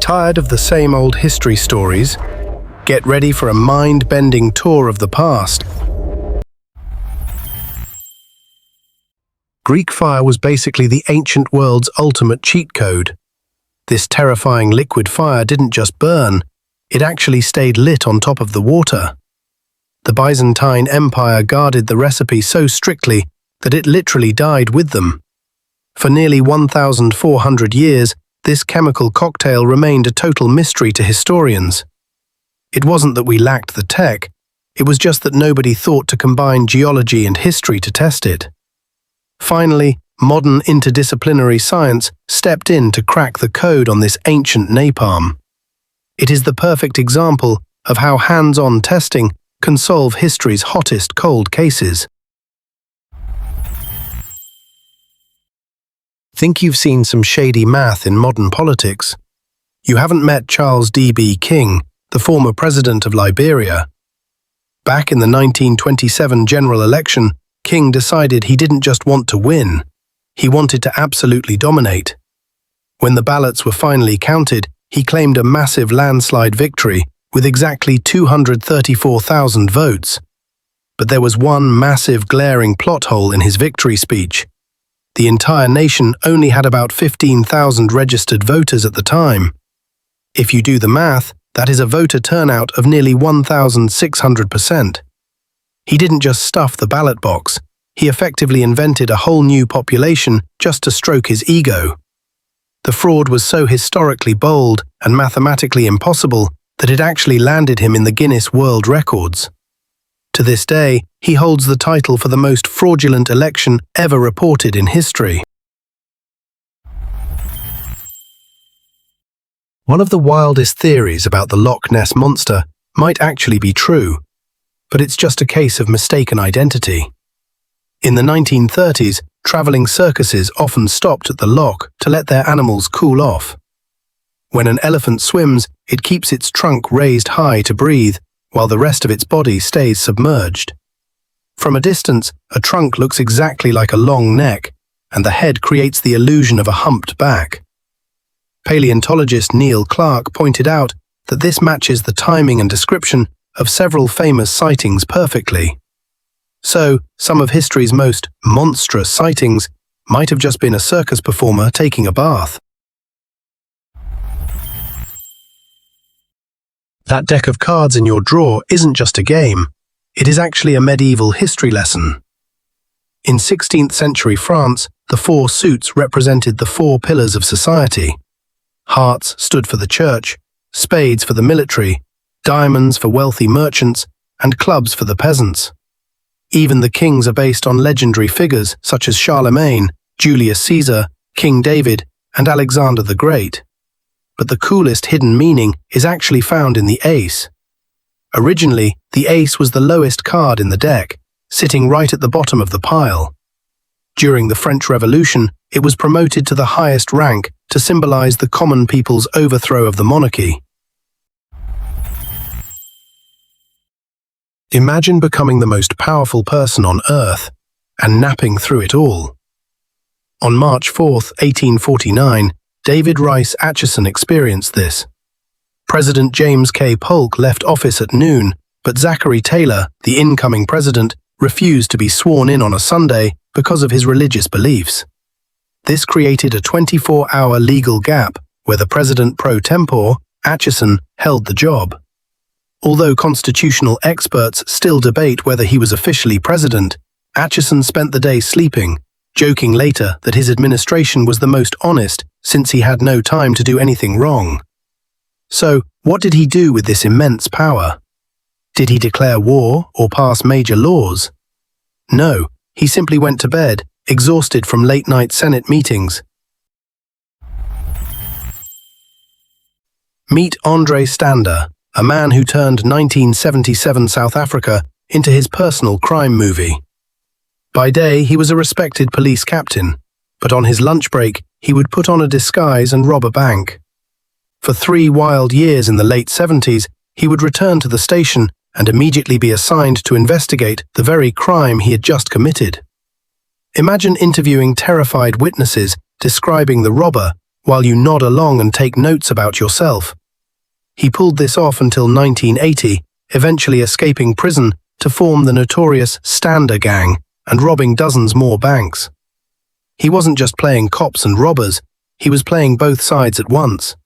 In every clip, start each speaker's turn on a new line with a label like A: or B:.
A: Tired of the same old history stories? Get ready for a mind-bending tour of the past. Greek fire was basically the ancient world's ultimate cheat code. This terrifying liquid fire didn't just burn, it actually stayed lit on top of the water. The Byzantine Empire guarded the recipe so strictly that it literally died with them. For nearly 1,400 years, this chemical cocktail remained a total mystery to historians. It wasn't that we lacked the tech, it was just that nobody thought to combine geology and history to test it. Finally, modern interdisciplinary science stepped in to crack the code on this ancient napalm. It is the perfect example of how hands-on testing can solve history's hottest cold cases. Think you've seen some shady math in modern politics? You haven't met Charles D.B. King, the former president of Liberia. Back in the 1927 general election, King decided he didn't just want to win, he wanted to absolutely dominate. When the ballots were finally counted, he claimed a massive landslide victory with exactly 234,000 votes. But there was one massive glaring plot hole in his victory speech. The entire nation only had about 15,000 registered voters at the time. If you do the math, that is a voter turnout of nearly 1,600%. He didn't just stuff the ballot box, he effectively invented a whole new population just to stroke his ego. The fraud was so historically bold and mathematically impossible that it actually landed him in the Guinness World Records. To this day, he holds the title for the most fraudulent election ever reported in history. One of the wildest theories about the Loch Ness monster might actually be true, but it's just a case of mistaken identity. In the 1930s, traveling circuses often stopped at the loch to let their animals cool off. When an elephant swims, it keeps its trunk raised high to breathe, while the rest of its body stays submerged. From a distance, a trunk looks exactly like a long neck, and the head creates the illusion of a humped back. Paleontologist Neil Clark pointed out that this matches the timing and description of several famous sightings perfectly. So, some of history's most monstrous sightings might have just been a circus performer taking a bath. That deck of cards in your drawer isn't just a game, it is actually a medieval history lesson. In 16th century France, the four suits represented the four pillars of society. Hearts stood for the church, spades for the military, diamonds for wealthy merchants, and clubs for the peasants. Even the kings are based on legendary figures such as Charlemagne, Julius Caesar, King David, and Alexander the Great. But the coolest hidden meaning is actually found in the ace. Originally, the ace was the lowest card in the deck, sitting right at the bottom of the pile. During the French Revolution, it was promoted to the highest rank to symbolize the common people's overthrow of the monarchy. Imagine becoming the most powerful person on Earth and napping through it all. On March 4, 1849, David Rice Atchison experienced this. President James K. Polk left office at noon, but Zachary Taylor, the incoming president, refused to be sworn in on a Sunday because of his religious beliefs. This created a 24-hour legal gap where the president pro tempore, Atchison, held the job. Although constitutional experts still debate whether he was officially president, Atchison spent the day sleeping, joking later that his administration was the most honest since he had no time to do anything wrong. So, what did he do with this immense power? Did he declare war or pass major laws? No, he simply went to bed, exhausted from late-night Senate meetings. Meet Andre Stander, a man who turned 1977 South Africa into his personal crime movie. By day, he was a respected police captain, but on his lunch break, he would put on a disguise and rob a bank. For 3 wild years in the late 70s, he would return to the station and immediately be assigned to investigate the very crime he had just committed. Imagine interviewing terrified witnesses describing the robber while you nod along and take notes about yourself. He pulled this off until 1980, eventually escaping prison to form the notorious Standa gang and robbing dozens more banks. He wasn't just playing cops and robbers, he was playing both sides at once.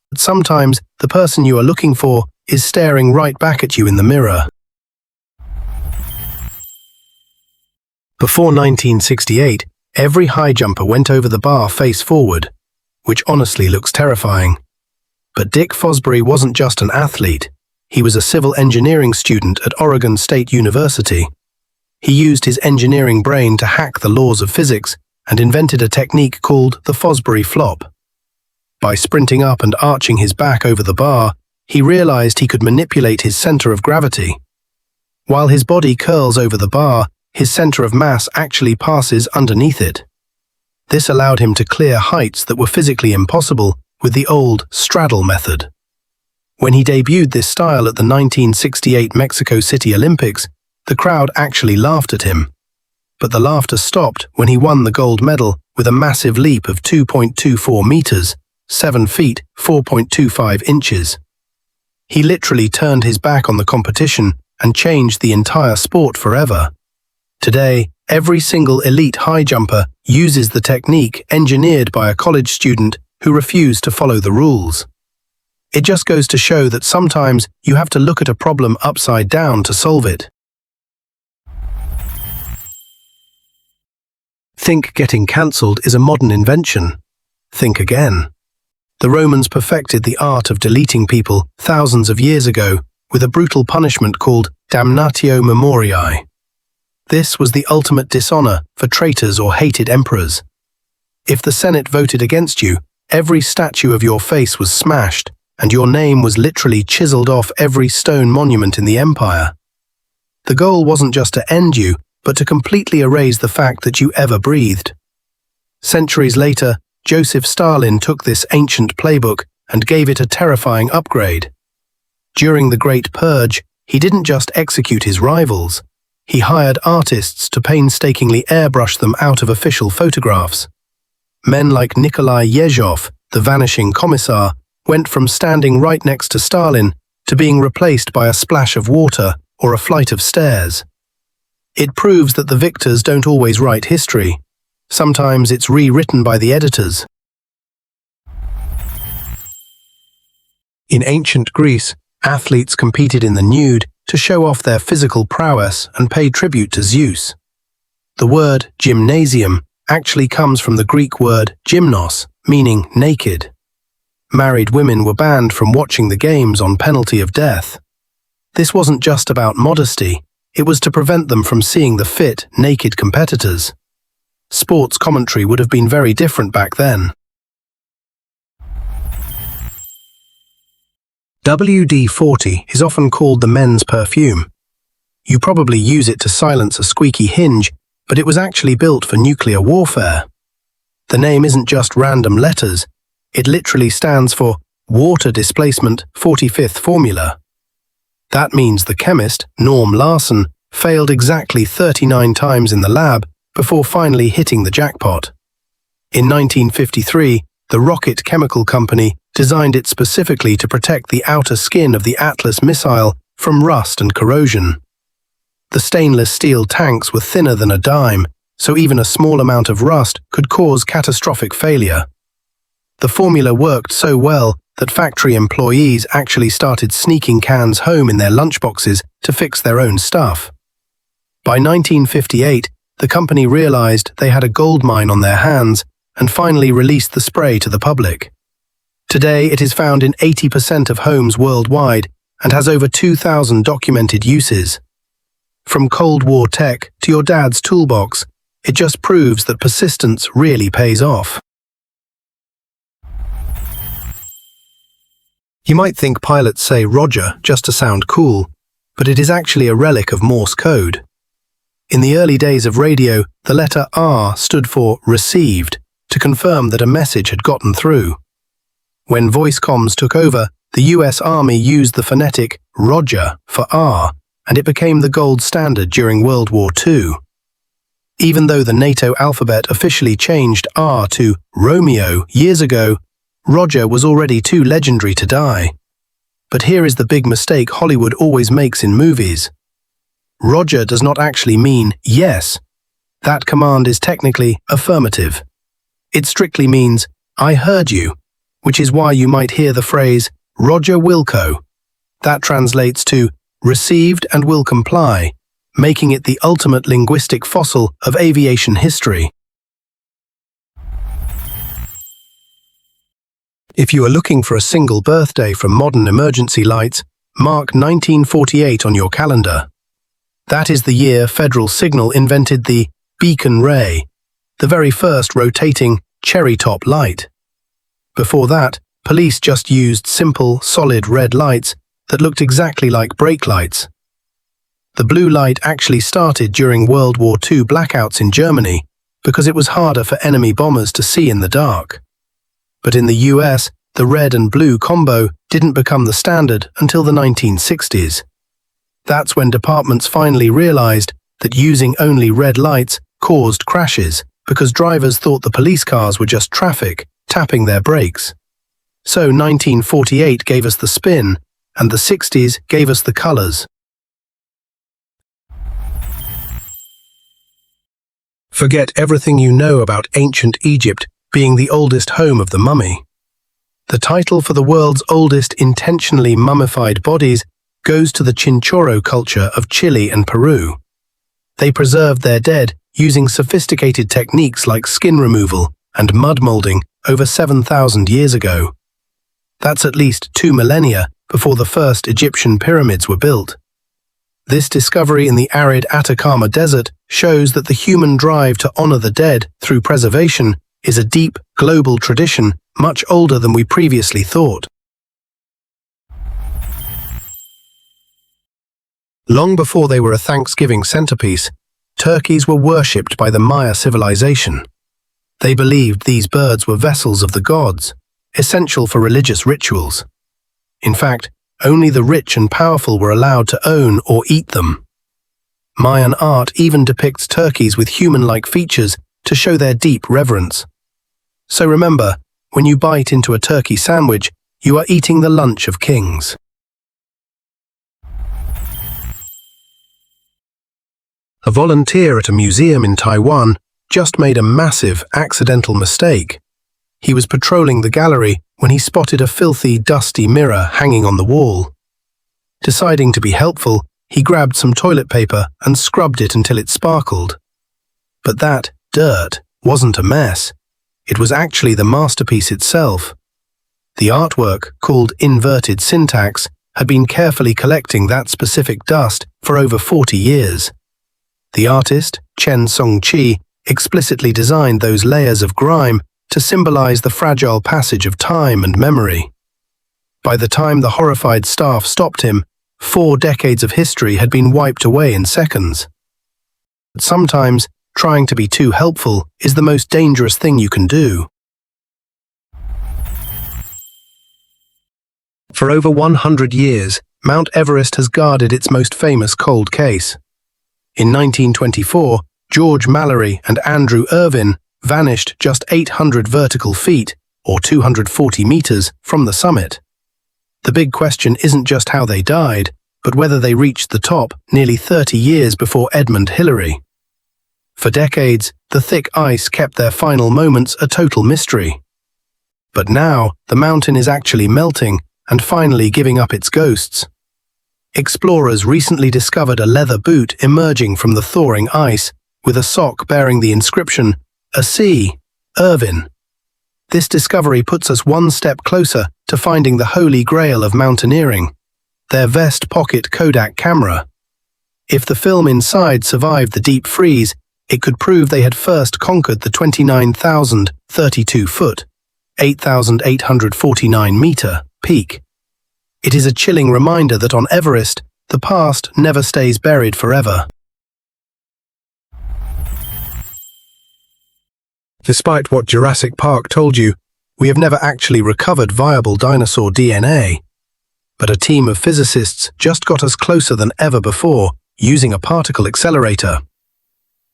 A: But sometimes the person you are looking for is staring right back at you in the mirror. Before 1968, every high jumper went over the bar face forward, which honestly looks terrifying. But Dick Fosbury wasn't just an athlete, he was a civil engineering student at Oregon State University. He used his engineering brain to hack the laws of physics and invented a technique called the Fosbury flop. By sprinting up and arching his back over the bar, he realized he could manipulate his center of gravity. While his body curls over the bar, his center of mass actually passes underneath it. This allowed him to clear heights that were physically impossible with the old straddle method. When he debuted this style at the 1968 Mexico City Olympics, the crowd actually laughed at him. But the laughter stopped when he won the gold medal with a massive leap of 2.24 meters, 7 feet, 4.25 inches. He literally turned his back on the competition and changed the entire sport forever. Today, every single elite high jumper uses the technique engineered by a college student who refused to follow the rules. It just goes to show that sometimes you have to look at a problem upside down to solve it. Think getting cancelled is a modern invention. Think again. The Romans perfected the art of deleting people thousands of years ago with a brutal punishment called damnatio memoriae. This was the ultimate dishonor for traitors or hated emperors. If the Senate voted against you, every statue of your face was smashed, and your name was literally chiseled off every stone monument in the empire. The goal wasn't just to end you, but to completely erase the fact that you ever breathed. Centuries later, Joseph Stalin took this ancient playbook and gave it a terrifying upgrade. During the Great Purge, he didn't just execute his rivals. He hired artists to painstakingly airbrush them out of official photographs. Men like Nikolai Yezhov, the vanishing commissar, went from standing right next to Stalin to being replaced by a splash of water or a flight of stairs. It proves that the victors don't always write history. Sometimes it's rewritten by the editors. In ancient Greece, athletes competed in the nude to show off their physical prowess and pay tribute to Zeus. The word gymnasium actually comes from the Greek word gymnos, meaning naked. Married women were banned from watching the games on penalty of death. This wasn't just about modesty, it was to prevent them from seeing the fit, naked competitors. Sports commentary would have been very different back then. WD-40 is often called the men's perfume. You probably use it to silence a squeaky hinge, but it was actually built for nuclear warfare. The name isn't just random letters, it literally stands for Water Displacement 45th Formula. That means the chemist, Norm Larsen, failed exactly 39 times in the lab before finally hitting the jackpot. In 1953, the Rocket Chemical Company designed it specifically to protect the outer skin of the Atlas missile from rust and corrosion. The stainless steel tanks were thinner than a dime, so even a small amount of rust could cause catastrophic failure. The formula worked so well that factory employees actually started sneaking cans home in their lunchboxes to fix their own stuff. By 1958, the company realized they had a gold mine on their hands and finally released the spray to the public. Today, it is found in 80% of homes worldwide and has over 2,000 documented uses. From Cold War tech to your dad's toolbox, it just proves that persistence really pays off. You might think pilots say Roger just to sound cool, but it is actually a relic of Morse code. In the early days of radio, the letter R stood for received, to confirm that a message had gotten through. When voice comms took over, the US Army used the phonetic Roger for R, and it became the gold standard during World War II. Even though the NATO alphabet officially changed R to Romeo years ago, Roger was already too legendary to die. But here is the big mistake Hollywood always makes in movies. Roger does not actually mean yes. That command is technically affirmative. It strictly means, I heard you, which is why you might hear the phrase, Roger Wilco. That translates to, received and will comply, making it the ultimate linguistic fossil of aviation history. If you are looking for a single birthday from modern emergency lights, mark 1948 on your calendar. That is the year Federal Signal invented the beacon ray, the very first rotating cherry-top light. Before that, police just used simple, solid red lights that looked exactly like brake lights. The blue light actually started during World War II blackouts in Germany because it was harder for enemy bombers to see in the dark. But in the US, the red and blue combo didn't become the standard until the 1960s. That's when departments finally realized that using only red lights caused crashes because drivers thought the police cars were just traffic, tapping their brakes. So 1948 gave us the spin, and the 60s gave us the colors. Forget everything you know about ancient Egypt being the oldest home of the mummy. The title for the world's oldest intentionally mummified bodies goes to the Chinchorro culture of Chile and Peru. They preserved their dead using sophisticated techniques like skin removal and mud molding over 7,000 years ago. That's at least 2 millennia before the first Egyptian pyramids were built. This discovery in the arid Atacama Desert shows that the human drive to honor the dead through preservation is a deep, global tradition much older than we previously thought. Long before they were a Thanksgiving centerpiece, turkeys were worshipped by the Maya civilization. They believed these birds were vessels of the gods, essential for religious rituals. In fact, only the rich and powerful were allowed to own or eat them. Mayan art even depicts turkeys with human-like features to show their deep reverence. So remember, when you bite into a turkey sandwich, you are eating the lunch of kings. A volunteer at a museum in Taiwan just made a massive accidental mistake. He was patrolling the gallery when he spotted a filthy, dusty mirror hanging on the wall. Deciding to be helpful, he grabbed some toilet paper and scrubbed it until it sparkled. But that dirt wasn't a mess. It was actually the masterpiece itself. The artwork, called inverted syntax, had been carefully collecting that specific dust for over 40 years. The artist, Chen Song-chi, explicitly designed those layers of grime to symbolize the fragile passage of time and memory. By the time the horrified staff stopped him, 4 decades of history had been wiped away in seconds. But sometimes, trying to be too helpful is the most dangerous thing you can do. For over 100 years, Mount Everest has guarded its most famous cold case. In 1924, George Mallory and Andrew Irvin vanished just 800 vertical feet, or 240 meters, from the summit. The big question isn't just how they died, but whether they reached the top nearly 30 years before Edmund Hillary. For decades, the thick ice kept their final moments a total mystery. But now, the mountain is actually melting and finally giving up its ghosts. Explorers recently discovered a leather boot emerging from the thawing ice with a sock bearing the inscription, "A C, Irvin." This discovery puts us one step closer to finding the holy grail of mountaineering, their vest pocket Kodak camera. If the film inside survived the deep freeze, it could prove they had first conquered the 29,032-foot, 8,849-meter peak. It is a chilling reminder that on Everest, the past never stays buried forever. Despite what Jurassic Park told you, we have never actually recovered viable dinosaur DNA. But a team of physicists just got us closer than ever before using a particle accelerator.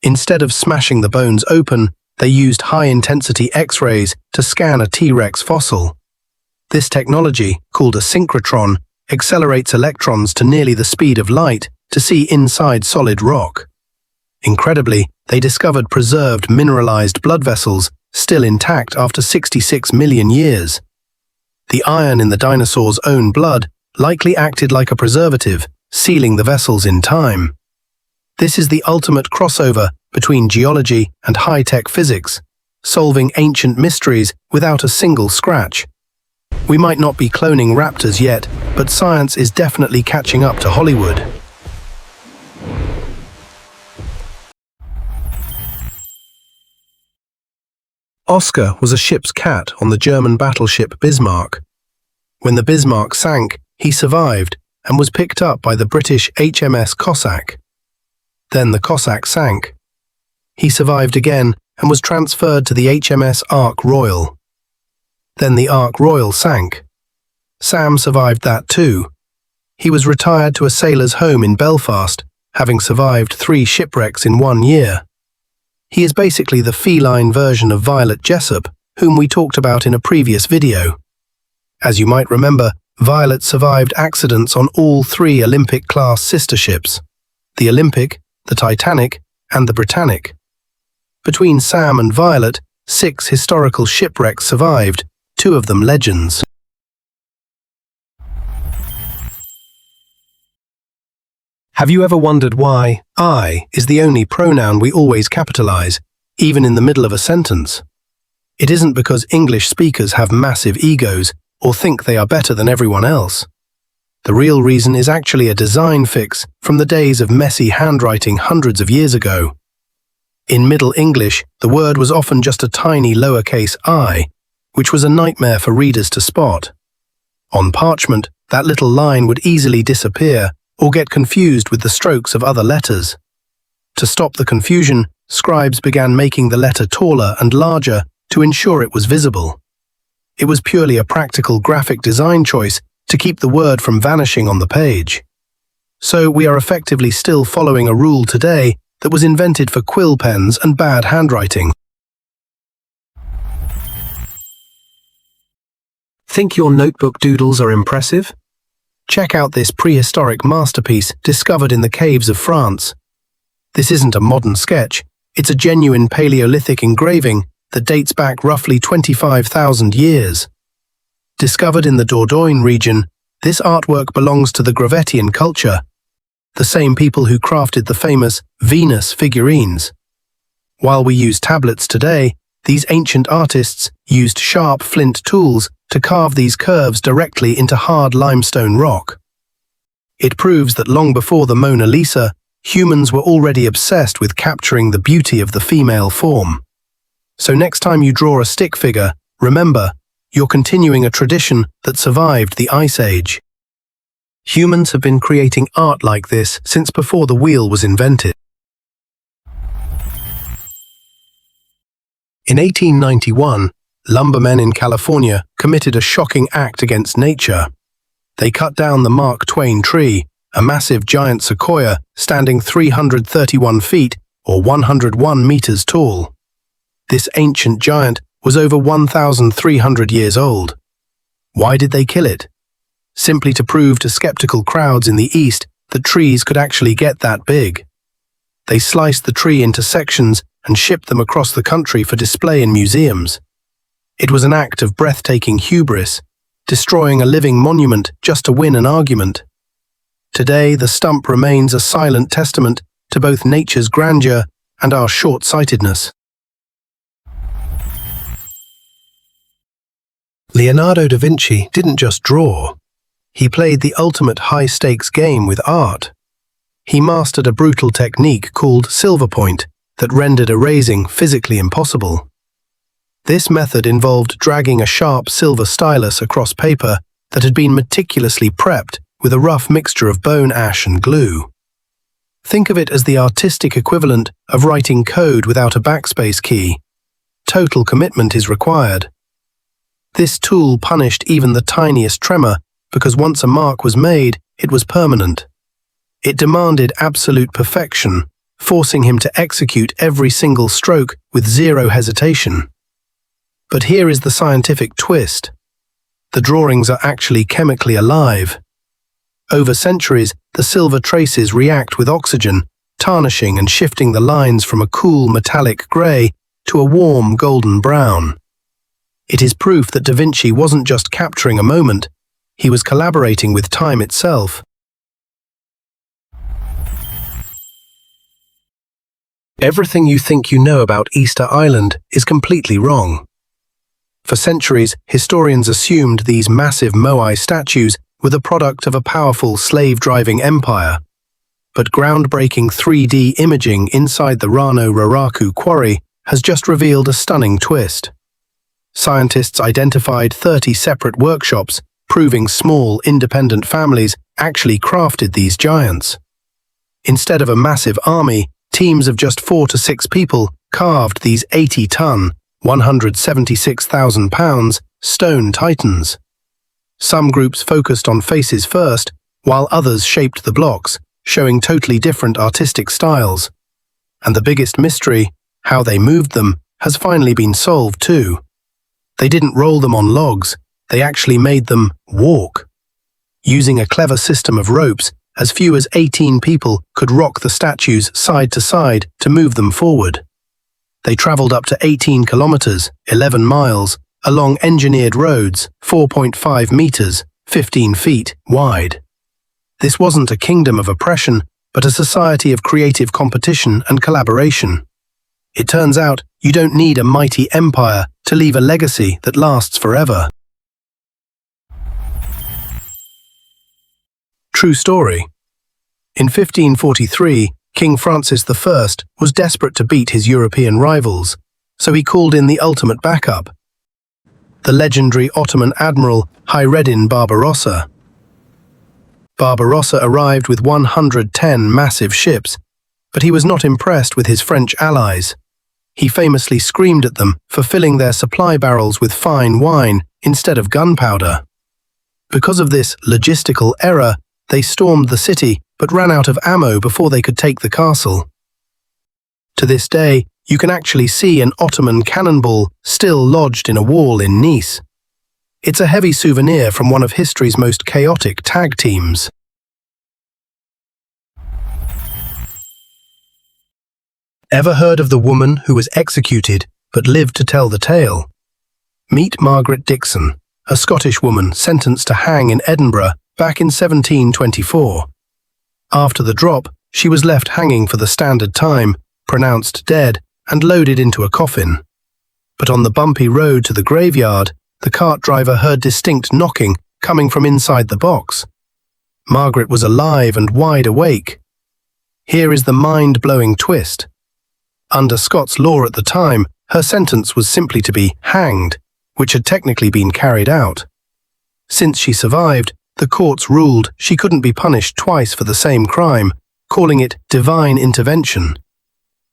A: Instead of smashing the bones open, they used high-intensity X-rays to scan a T-Rex fossil. This technology, called a synchrotron, accelerates electrons to nearly the speed of light to see inside solid rock. Incredibly, they discovered preserved mineralized blood vessels still intact after 66 million years. The iron in the dinosaurs' own blood likely acted like a preservative, sealing the vessels in time. This is the ultimate crossover between geology and high-tech physics, solving ancient mysteries without a single scratch. We might not be cloning raptors yet, but science is definitely catching up to Hollywood. Oscar was a ship's cat on the German battleship Bismarck. When the Bismarck sank, he survived and was picked up by the British HMS Cossack. Then the Cossack sank. He survived again and was transferred to the HMS Ark Royal. Then the Ark Royal sank. Sam survived that too. He was retired to a sailor's home in Belfast, having survived 3 shipwrecks in 1 year. He is basically the feline version of Violet Jessop, whom we talked about in a previous video. As you might remember, Violet survived accidents on all 3 Olympic-class sister ships, the Olympic, the Titanic, and the Britannic. Between Sam and Violet, 6 historical shipwrecks survived, 2 of them legends. Have you ever wondered why I is the only pronoun we always capitalize, even in the middle of a sentence? It isn't because English speakers have massive egos or think they are better than everyone else. The real reason is actually a design fix from the days of messy handwriting hundreds of years ago. In Middle English, the word was often just a tiny lowercase I, which was a nightmare for readers to spot. On parchment, that little line would easily disappear or get confused with the strokes of other letters. To stop the confusion, scribes began making the letter taller and larger to ensure it was visible. It was purely a practical graphic design choice to keep the word from vanishing on the page. So we are effectively still following a rule today that was invented for quill pens and bad handwriting. Think your notebook doodles are impressive? Check out this prehistoric masterpiece discovered in the caves of France. This isn't a modern sketch, it's a genuine Paleolithic engraving that dates back roughly 25,000 years. Discovered in the Dordogne region, this artwork belongs to the Gravettian culture, the same people who crafted the famous Venus figurines. While we use tablets today, these ancient artists used sharp flint tools to carve these curves directly into hard limestone rock. It proves that long before the Mona Lisa, humans were already obsessed with capturing the beauty of the female form. So next time you draw a stick figure, remember, you're continuing a tradition that survived the Ice Age. Humans have been creating art like this since before the wheel was invented. In 1891, lumbermen in California committed a shocking act against nature. They cut down the Mark Twain tree, a massive giant sequoia standing 331 feet or 101 meters tall. This ancient giant was over 1,300 years old. Why did they kill it? Simply to prove to skeptical crowds in the East that trees could actually get that big. They sliced the tree into sections and shipped them across the country for display in museums. It was an act of breathtaking hubris, destroying a living monument just to win an argument. Today, the stump remains a silent testament to both nature's grandeur and our short-sightedness. Leonardo da Vinci didn't just draw. He played the ultimate high-stakes game with art. He mastered a brutal technique called silver point that rendered erasing physically impossible. This method involved dragging a sharp silver stylus across paper that had been meticulously prepped with a rough mixture of bone ash and glue. Think of it as the artistic equivalent of writing code without a backspace key. Total commitment is required. This tool punished even the tiniest tremor because once a mark was made, it was permanent. It demanded absolute perfection, forcing him to execute every single stroke with zero hesitation. But here is the scientific twist. the drawings are actually chemically alive. Over centuries, the silver traces react with oxygen, tarnishing and shifting the lines from a cool metallic grey to a warm golden brown. It is proof that Da Vinci wasn't just capturing a moment, he was collaborating with time itself. Everything you think you know about Easter Island is completely wrong. For centuries, historians assumed these massive MOAI statues were the product of a powerful slave-driving empire. But groundbreaking 3D imaging inside the Rano Raraku quarry has just revealed a stunning twist. Scientists identified 30 separate workshops, proving small, independent families actually crafted these giants. Instead of a massive army, teams of just 4 to 6 people carved these 80-ton, 176,000 pounds, stone titans. Some groups focused on faces first, while others shaped the blocks, showing totally different artistic styles. And the biggest mystery, how they moved them, has finally been solved too. They didn't roll them on logs, they actually made them walk. Using a clever system of ropes, as few as 18 people could rock the statues side to side to move them forward. They traveled up to 18 kilometers, 11 miles, along engineered roads, 4.5 meters, 15 feet wide. This wasn't a kingdom of oppression, but a society of creative competition and collaboration. It turns out you don't need a mighty empire to leave a legacy that lasts forever. True story. In 1543, King Francis I was desperate to beat his European rivals, so he called in the ultimate backup, the legendary Ottoman admiral Hayreddin Barbarossa. Barbarossa arrived with 110 massive ships, but he was not impressed with his French allies. He famously screamed at them for filling their supply barrels with fine wine instead of gunpowder. Because of this logistical error, they stormed the city but ran out of ammo before they could take the castle. To this day, you can actually see an Ottoman cannonball still lodged in a wall in Nice. It's a heavy souvenir from one of history's most chaotic tag teams. Ever heard of the woman who was executed but lived to tell the tale? Meet Margaret Dixon, a Scottish woman sentenced to hang in Edinburgh back in 1724. After the drop, she was left hanging for the standard time, pronounced dead, and loaded into a coffin. But on the bumpy road to the graveyard, the cart driver heard distinct knocking coming from inside the box. Margaret was alive and wide awake. Here is the mind-blowing twist. Under Scots law at the time, her sentence was simply to be hanged, which had technically been carried out. Since she survived, the courts ruled she couldn't be punished twice for the same crime, calling it divine intervention.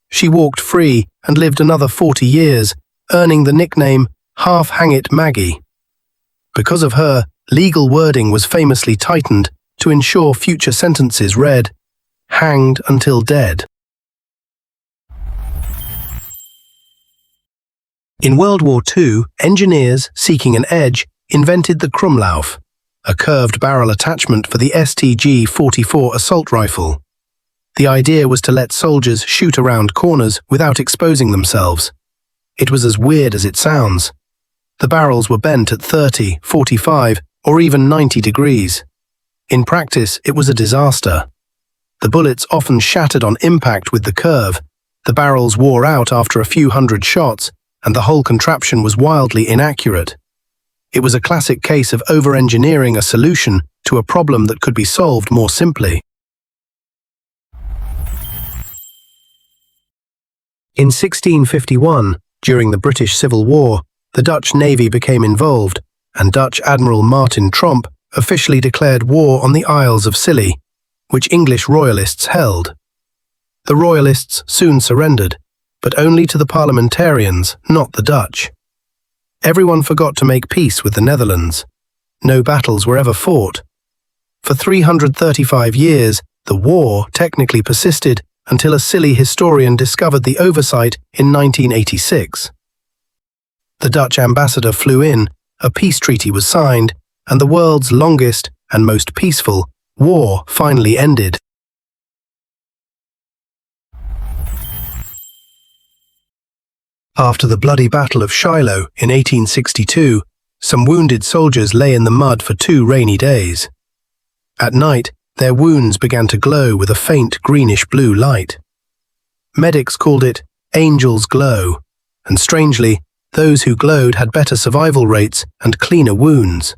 A: She walked free and lived another 40 years, earning the nickname Half-Hangit Maggie. Because of her, legal wording was famously tightened to ensure future sentences read, hanged until dead. In World War II, engineers, seeking an edge, invented the Krumlauf, a curved barrel attachment for the STG-44 assault rifle. The idea was to let soldiers shoot around corners without exposing themselves. It was as weird as it sounds. The barrels were bent at 30, 45, or even 90 degrees. In practice, it was a disaster. The bullets often shattered on impact with the curve, the barrels wore out after a few hundred shots, and the whole contraption was wildly inaccurate. It was a classic case of over-engineering a solution to a problem that could be solved more simply. In 1651, during the British Civil War, the Dutch Navy became involved, and Dutch Admiral Martin Tromp officially declared war on the Isles of Scilly, which English royalists held. The royalists soon surrendered, but only to the parliamentarians, not the Dutch. Everyone forgot to make peace with the Netherlands. No battles were ever fought. For 335 years, the war technically persisted until a Scilly historian discovered the oversight in 1986. The Dutch ambassador flew in a peace treaty was signed, and the world's longest and most peaceful war finally ended. After the bloody Battle of Shiloh in 1862, some wounded soldiers lay in the mud for 2 rainy days. At night, their wounds began to glow with a faint greenish-blue light. Medics called it "Angel's Glow," and strangely, those who glowed had better survival rates and cleaner wounds.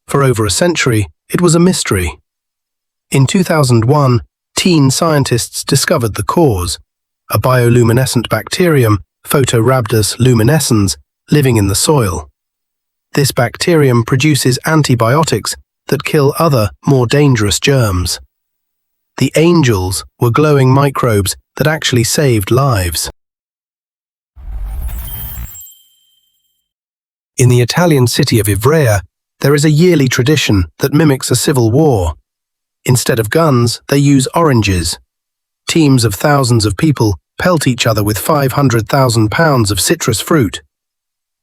A: For over a century, it was a mystery. In 2001, teen scientists discovered the cause, a bioluminescent bacterium, Photorhabdus luminescens, living in the soil. This bacterium produces antibiotics that kill other, more dangerous germs. The angels were glowing microbes that actually saved lives. In the Italian city of Ivrea, there is a yearly tradition that mimics a civil war. Instead of guns, they use oranges. Teams of thousands of people pelt each other with 500,000 pounds of citrus fruit.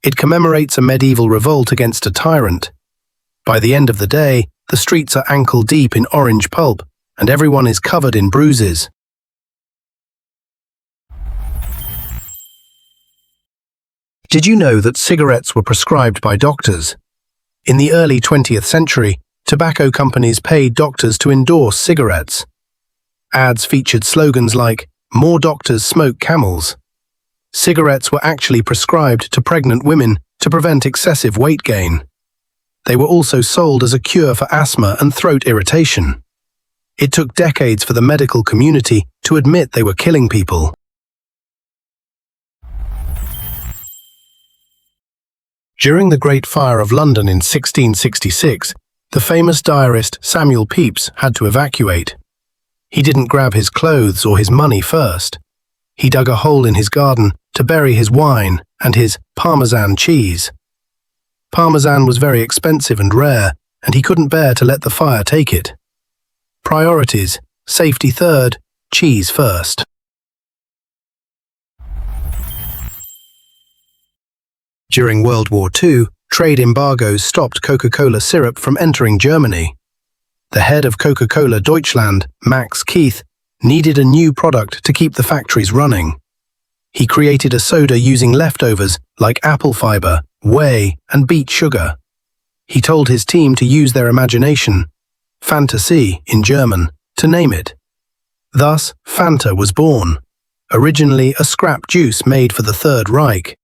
A: It commemorates a medieval revolt against a tyrant. By the end of the day, the streets are ankle-deep in orange pulp, and everyone is covered in bruises. Did you know that cigarettes were prescribed by doctors? In the early 20th century, tobacco companies paid doctors to endorse cigarettes. Ads featured slogans like, "More doctors smoke Camels." Cigarettes were actually prescribed to pregnant women to prevent excessive weight gain. They were also sold as a cure for asthma and throat irritation. It took decades for the medical community to admit they were killing people. During the Great Fire of London in 1666, the famous diarist Samuel Pepys had to evacuate. He didn't grab his clothes or his money first. He dug a hole in his garden to bury his wine and his Parmesan cheese. Parmesan was very expensive and rare, and he couldn't bear to let the fire take it. Priorities: safety third, cheese first. During World War II, trade embargoes stopped Coca-Cola syrup from entering Germany. The head of Coca-Cola Deutschland, Max Keith, needed a new product to keep the factories running. He created a soda using leftovers like apple fiber, whey, and beet sugar. He told his team to use their imagination, Fantasie in German, to name it. Thus, Fanta was born, originally a scrap juice made for the Third Reich.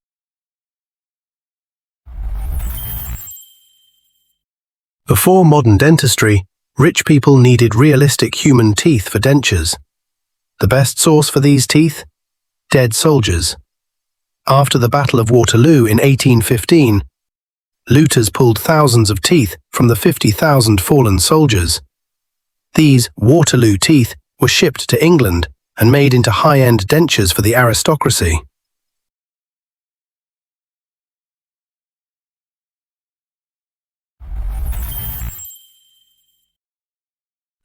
A: Before modern dentistry, rich people needed realistic human teeth for dentures. The best source for these teeth? Dead soldiers. After the Battle of Waterloo in 1815, looters pulled thousands of teeth from the 50,000 fallen soldiers. These Waterloo teeth were shipped to England and made into high-end dentures for the aristocracy.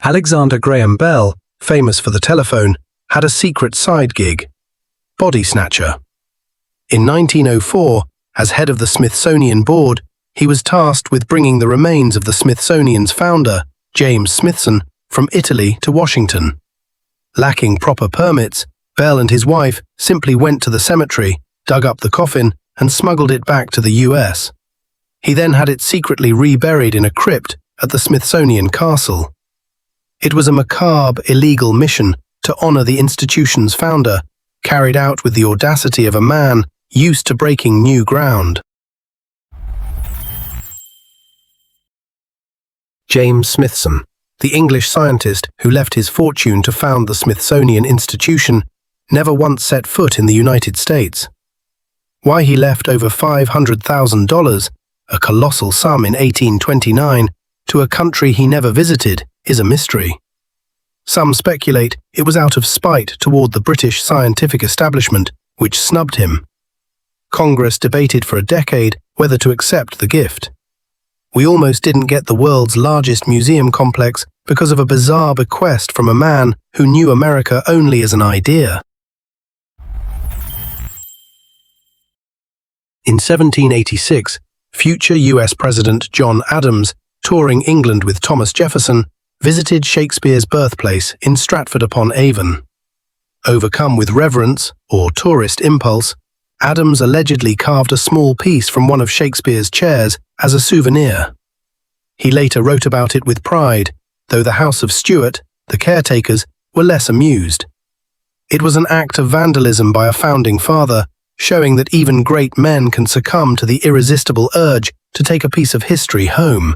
A: Alexander Graham Bell, famous for the telephone, had a secret side gig: body snatcher. In 1904, as head of the Smithsonian Board, he was tasked with bringing the remains of the Smithsonian's founder, James Smithson, from Italy to Washington. Lacking proper permits, Bell and his wife simply went to the cemetery, dug up the coffin, and smuggled it back to the US. He then had it secretly reburied in a crypt at the Smithsonian Castle. It was a macabre, illegal mission to honor the institution's founder, carried out with the audacity of a man used to breaking new ground. James Smithson, the English scientist who left his fortune to found the Smithsonian Institution, never once set foot in the United States. Why he left over $500,000, a colossal sum in 1829, to a country he never visited is a mystery. Some speculate it was out of spite toward the British scientific establishment, which snubbed him. Congress debated for a decade whether to accept the gift. We almost didn't get the world's largest museum complex because of a bizarre bequest from a man who knew America only as an idea. In 1786, future US President John Adams, touring England with Thomas Jefferson, visited Shakespeare's birthplace in Stratford-upon-Avon. Overcome with reverence, or tourist impulse, Adams allegedly carved a small piece from one of Shakespeare's chairs as a souvenir. He later wrote about it with pride, though the House of Stuart, the caretakers, were less amused. It was an act of vandalism by a founding father, showing that even great men can succumb to the irresistible urge to take a piece of history home.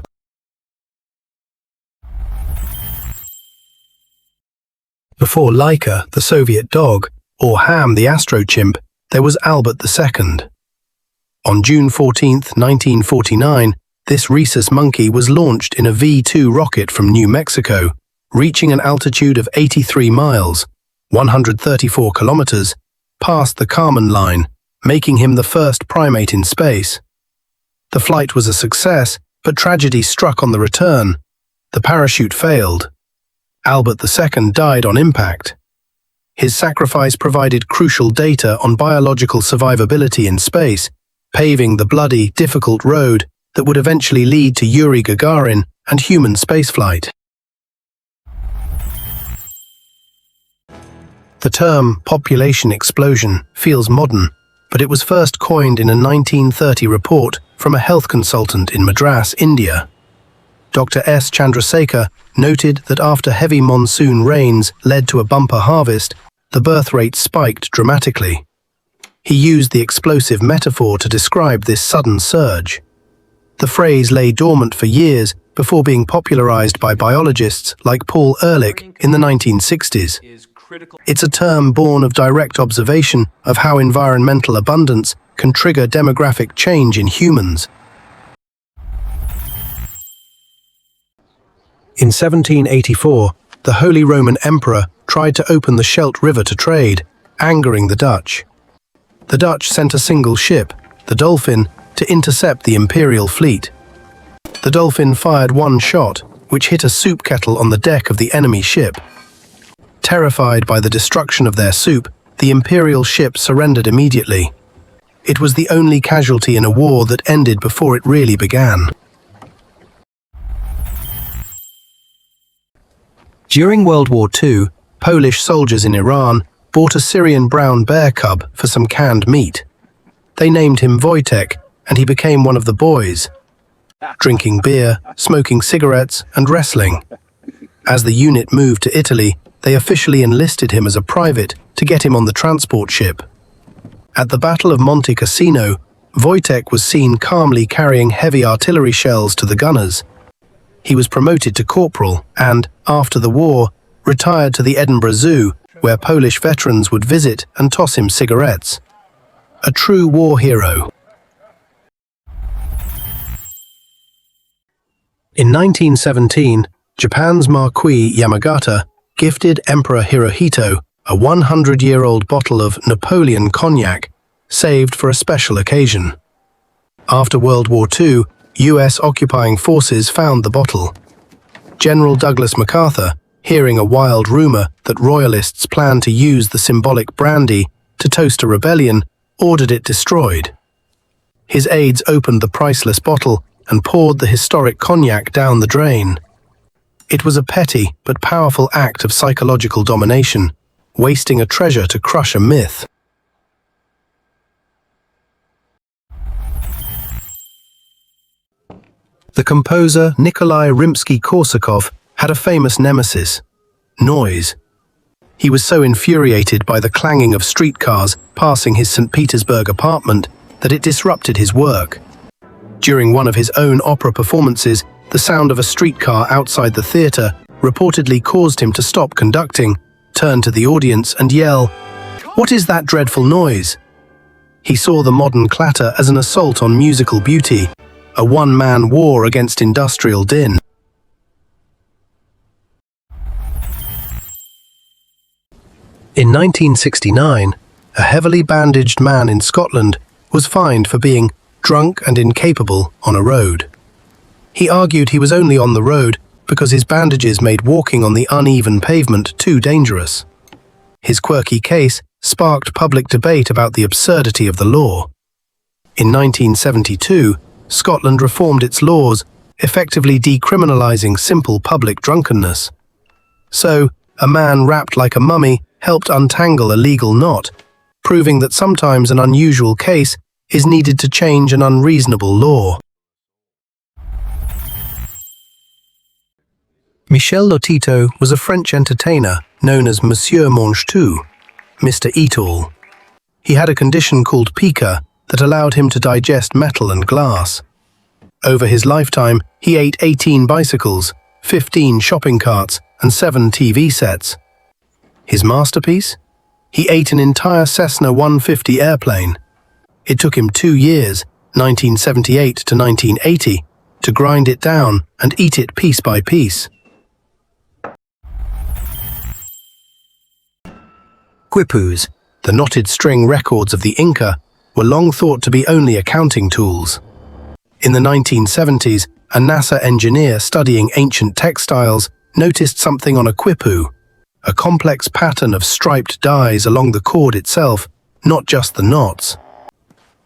A: Before Laika, the Soviet dog, or Ham, the astrochimp, there was Albert II. On June 14, 1949, this rhesus monkey was launched in a V-2 rocket from New Mexico, reaching an altitude of 83 miles, 134 kilometers, past the Kármán line, making him the first primate in space. The flight was a success, but tragedy struck on the return. The parachute failed. Albert II died on impact. His sacrifice provided crucial data on biological survivability in space, paving the bloody, difficult road that would eventually lead to Yuri Gagarin and human spaceflight. The term population explosion feels modern, but it was first coined in a 1930 report from a health consultant in Madras, India. Dr. S. Chandrasekhar noted that after heavy monsoon rains led to a bumper harvest, the birth rate spiked dramatically. He used the explosive metaphor to describe this sudden surge. The phrase lay dormant for years before being popularized by biologists like Paul Ehrlich in the 1960s. It's a term born of direct observation of how environmental abundance can trigger demographic change in humans. In 1784, the Holy Roman Emperor tried to open the Scheldt River to trade, angering the Dutch. The Dutch sent a single ship, the Dolphin, to intercept the imperial fleet. The Dolphin fired one shot, which hit a soup kettle on the deck of the enemy ship. Terrified by the destruction of their soup, the imperial ship surrendered immediately. It was the only casualty in a war that ended before it really began. During World War II, Polish soldiers in Iran bought a Syrian brown bear cub for some canned meat. They named him Wojtek, and he became one of the boys, drinking beer, smoking cigarettes, and wrestling. As the unit moved to Italy, they officially enlisted him as a private to get him on the transport ship. At the Battle of Monte Cassino, Wojtek was seen calmly carrying heavy artillery shells to the gunners. He was promoted to corporal and, after the war, retired to the Edinburgh Zoo, where Polish veterans would visit and toss him cigarettes. A true war hero. In 1917, Japan's Marquis Yamagata gifted Emperor Hirohito a 100-year-old bottle of Napoleon cognac, saved for a special occasion. After World War II, US occupying forces found the bottle. General Douglas MacArthur, hearing a wild rumor that royalists planned to use the symbolic brandy to toast a rebellion, ordered it destroyed. His aides opened the priceless bottle and poured the historic cognac down the drain. It was a petty but powerful act of psychological domination, wasting a treasure to crush a myth. The composer Nikolai Rimsky-Korsakov had a famous nemesis, noise. He was so infuriated by the clanging of streetcars passing his St. Petersburg apartment that it disrupted his work. During one of his own opera performances, the sound of a streetcar outside the theatre reportedly caused him to stop conducting, turn to the audience and yell, "What is that dreadful noise?" He saw the modern clatter as an assault on musical beauty, a one-man war against industrial din. In 1969, a heavily bandaged man in Scotland was fined for being drunk and incapable on a road. He argued he was only on the road because his bandages made walking on the uneven pavement too dangerous. His quirky case sparked public debate about the absurdity of the law. In 1972, Scotland reformed its laws, effectively decriminalising simple public drunkenness. So, a man wrapped like a mummy helped untangle a legal knot, proving that sometimes an unusual case is needed to change an unreasonable law. Michel Lotito was a French entertainer known as Monsieur Mange-Tout, Mr. Eat-All. He had a condition called pica that allowed him to digest metal and glass. Over his lifetime, he ate 18 bicycles, 15 shopping carts, and 7 TV sets. His masterpiece? He ate an entire Cessna 150 airplane. It took him 2 years, 1978 to 1980, to grind it down and eat it piece by piece. Quipus, the knotted string records of the Inca, were long thought to be only accounting tools. In the 1970s, a NASA engineer studying ancient textiles noticed something on a quipu, a complex pattern of striped dyes along the cord itself, not just the knots.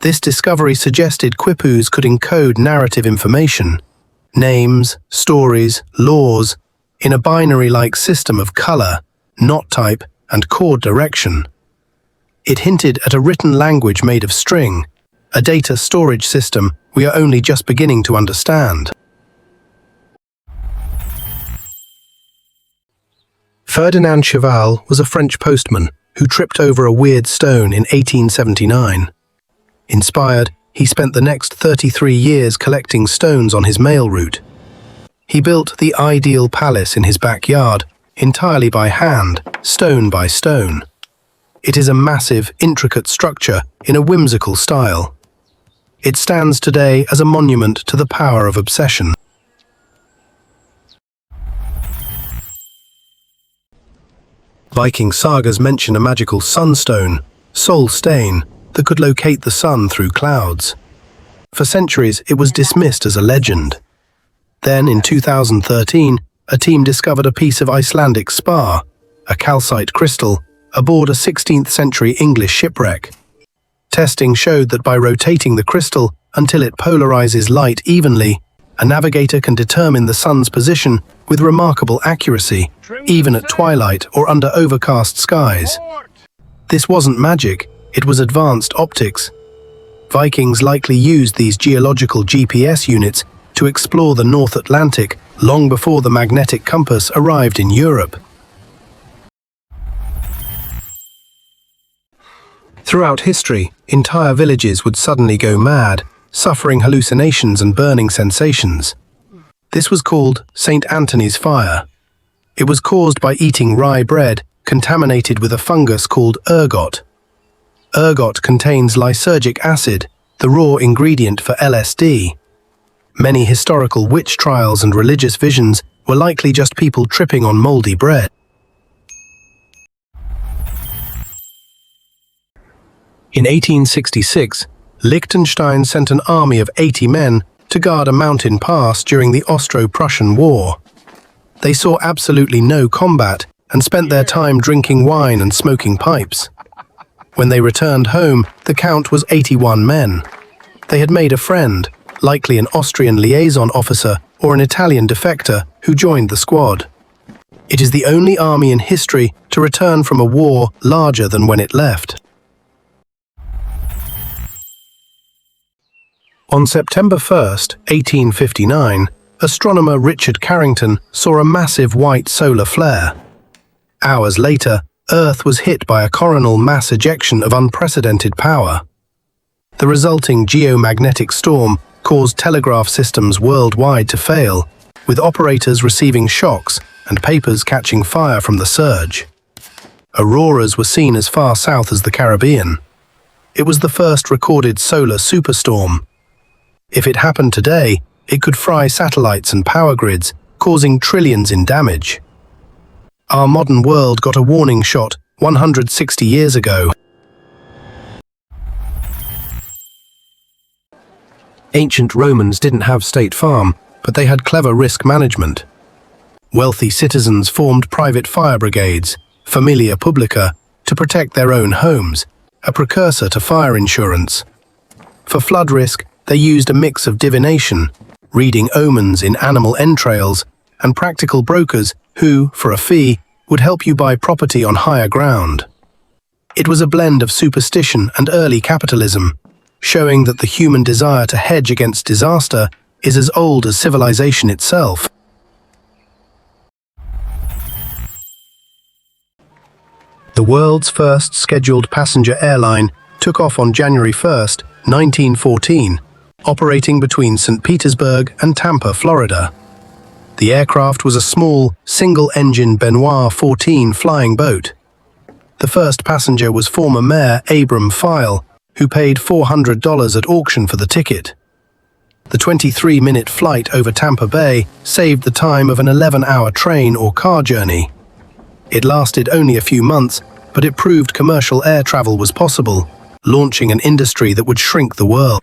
A: This discovery suggested quipus could encode narrative information, names, stories, laws, in a binary-like system of color, knot type, and cord direction. It hinted at a written language made of string, a data storage system we are only just beginning to understand. Ferdinand Cheval was a French postman who tripped over a weird stone in 1879. Inspired, he spent the next 33 years collecting stones on his mail route. He built the ideal palace in his backyard, entirely by hand, stone by stone. It is a massive, intricate structure in a whimsical style. It stands today as a monument to the power of obsession. Viking sagas mention a magical sunstone, Solstein, that could locate the sun through clouds. For centuries, it was dismissed as a legend. Then, in 2013, a team discovered a piece of Icelandic spar, a calcite crystal, aboard a 16th century English shipwreck. Testing showed that by rotating the crystal until it polarizes light evenly, a navigator can determine the sun's position with remarkable accuracy, even at twilight or under overcast skies. This wasn't magic, it was advanced optics. Vikings likely used these geological GPS units to explore the North Atlantic long before the magnetic compass arrived in Europe. Throughout history, entire villages would suddenly go mad, suffering hallucinations and burning sensations. This was called St. Anthony's Fire. It was caused by eating rye bread contaminated with a fungus called ergot. Ergot contains lysergic acid, the raw ingredient for LSD. Many historical witch trials and religious visions were likely just people tripping on moldy bread. In 1866, Liechtenstein sent an army of 80 men to guard a mountain pass during the Austro-Prussian War. They saw absolutely no combat and spent their time drinking wine and smoking pipes. When they returned home, the count was 81 men. They had made a friend, likely an Austrian liaison officer or an Italian defector, who joined the squad. It is the only army in history to return from a war larger than when it left. On September 1, 1859, astronomer Richard Carrington saw a massive white solar flare. Hours later, Earth was hit by a coronal mass ejection of unprecedented power. The resulting geomagnetic storm caused telegraph systems worldwide to fail, with operators receiving shocks and papers catching fire from the surge. Auroras were seen as far south as the Caribbean. It was the first recorded solar superstorm. If it happened today, it could fry satellites and power grids, causing trillions in damage. Our modern world got a warning shot 160 years ago. Ancient Romans didn't have State Farm, but they had clever risk management. Wealthy citizens formed private fire brigades, familia publica, to protect their own homes, a precursor to fire insurance. For flood risk, They used a mix of divination, reading omens in animal entrails, and practical brokers who, for a fee, would help you buy property on higher ground. It was a blend of superstition and early capitalism, showing that the human desire to hedge against disaster is as old as civilization itself. The world's first scheduled passenger airline took off on January 1st, 1914, operating between St. Petersburg and Tampa, Florida. The aircraft was a small, single-engine Benoit 14 flying boat. The first passenger was former Mayor Abram File, who paid $400 at auction for the ticket. The 23-minute flight over Tampa Bay saved the time of an 11-hour train or car journey. It lasted only a few months, but it proved commercial air travel was possible, launching an industry that would shrink the world.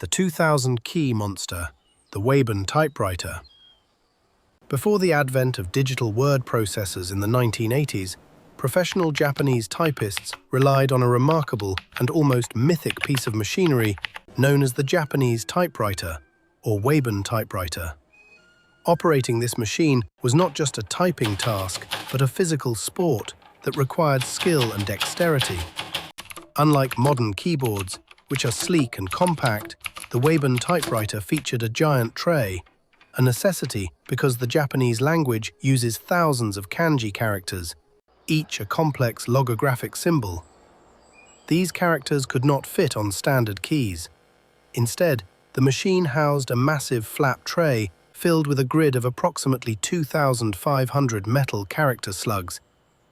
A: The 2000-key monster, the Wayan typewriter. Before the advent of digital word processors in the 1980s, professional Japanese typists relied on a remarkable and almost mythic piece of machinery known as the Japanese typewriter, or Wayan typewriter. Operating this machine was not just a typing task, but a physical sport that required skill and dexterity. Unlike modern keyboards, which are sleek and compact, the Wayan typewriter featured a giant tray, a necessity because the Japanese language uses thousands of kanji characters, each a complex logographic symbol. These characters could not fit on standard keys. Instead, the machine housed a massive flap tray filled with a grid of approximately 2,500 metal character slugs,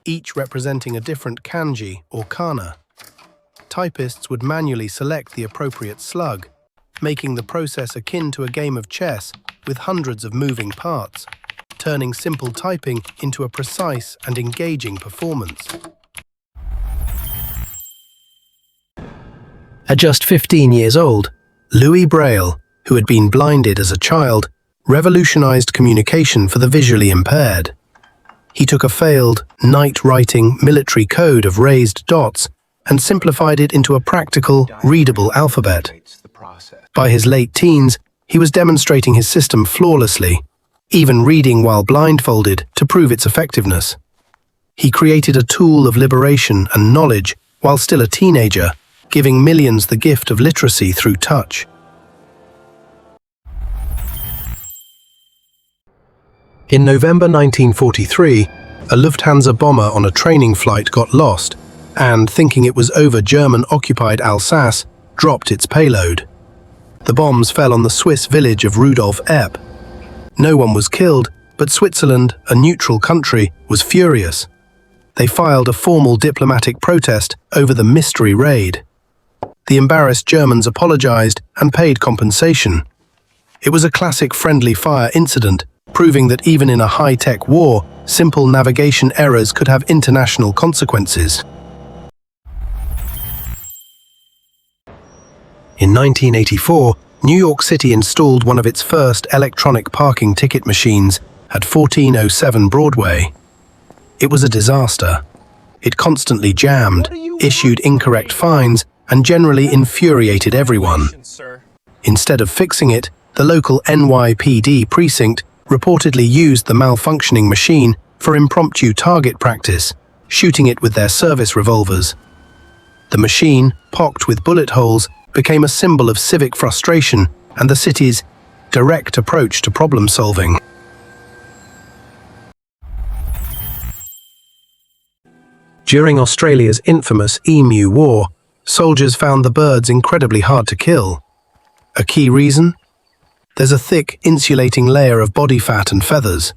A: each representing a different kanji or kana. Typists would manually select the appropriate slug, making the process akin to a game of chess with hundreds of moving parts, turning simple typing into a precise and engaging performance. At just 15 years old, Louis Braille, who had been blinded as a child, revolutionized communication for the visually impaired. He took a failed, night-writing military code of raised dots and simplified it into a practical, readable alphabet. By his late teens, he was demonstrating his system flawlessly, even reading while blindfolded to prove its effectiveness. He created a tool of liberation and knowledge while still a teenager, giving millions the gift of literacy through touch. In November 1943, a Lufthansa bomber on a training flight got lost and, thinking it was over German-occupied Alsace, dropped its payload. The bombs fell on the Swiss village of Rudolf Epp. No one was killed, but Switzerland, a neutral country, was furious. They filed a formal diplomatic protest over the mystery raid. The embarrassed Germans apologized and paid compensation. It was a classic friendly fire incident, proving that even in a high-tech war, simple navigation errors could have international consequences. In 1984, New York City installed one of its first electronic parking ticket machines at 1407 Broadway. It was a disaster. It constantly jammed, issued incorrect fines, and generally infuriated everyone. Instead of fixing it, the local NYPD precinct reportedly used the malfunctioning machine for impromptu target practice, shooting it with their service revolvers. The machine, pocked with bullet holes, became a symbol of civic frustration and the city's direct approach to problem solving. During Australia's infamous Emu War, soldiers found the birds incredibly hard to kill. A key reason? There's a thick, insulating layer of body fat and feathers.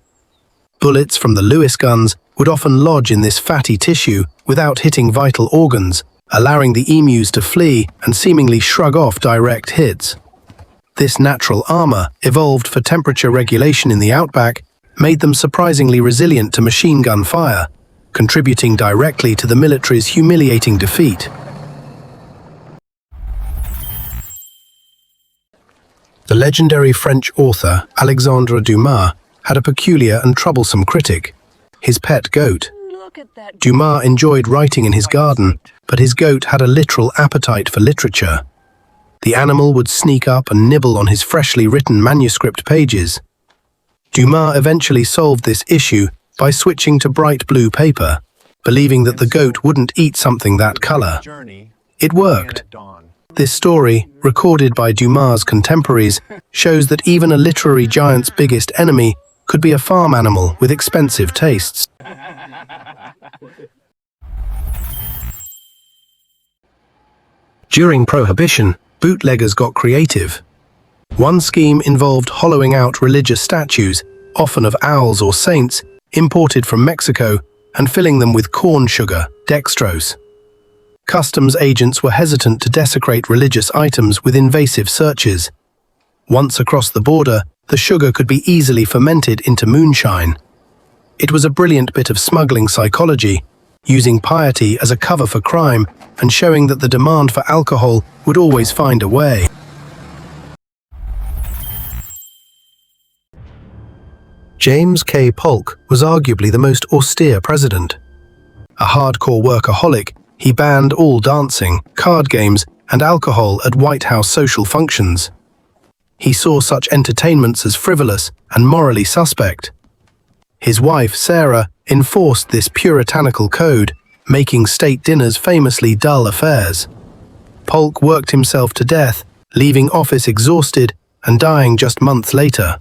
A: Bullets from the Lewis guns would often lodge in this fatty tissue without hitting vital organs, allowing the emus to flee and seemingly shrug off direct hits. This natural armor, evolved for temperature regulation in the outback, made them surprisingly resilient to machine gun fire, contributing directly to the military's humiliating defeat. The legendary French author Alexandre Dumas had a peculiar and troublesome critic, his pet goat. Dumas enjoyed writing in his garden, but his goat had a literal appetite for literature. The animal would sneak up and nibble on his freshly written manuscript pages. Dumas eventually solved this issue by switching to bright blue paper, believing that the goat wouldn't eat something that color. It worked. This story, recorded by Dumas' contemporaries, shows that even a literary giant's biggest enemy could be a farm animal with expensive tastes. During Prohibition, bootleggers got creative. One scheme involved hollowing out religious statues, often of owls or saints, imported from Mexico, and filling them with corn sugar, dextrose. Customs agents were hesitant to desecrate religious items with invasive searches. Once across the border, the sugar could be easily fermented into moonshine. It was a brilliant bit of smuggling psychology, using piety as a cover for crime and showing that the demand for alcohol would always find a way. James K. Polk was arguably the most austere president. A hardcore workaholic, he banned all dancing, card games, and alcohol at White House social functions. He saw such entertainments as frivolous and morally suspect. His wife, Sarah, enforced this puritanical code, making state dinners famously dull affairs. Polk worked himself to death, leaving office exhausted and dying just months later.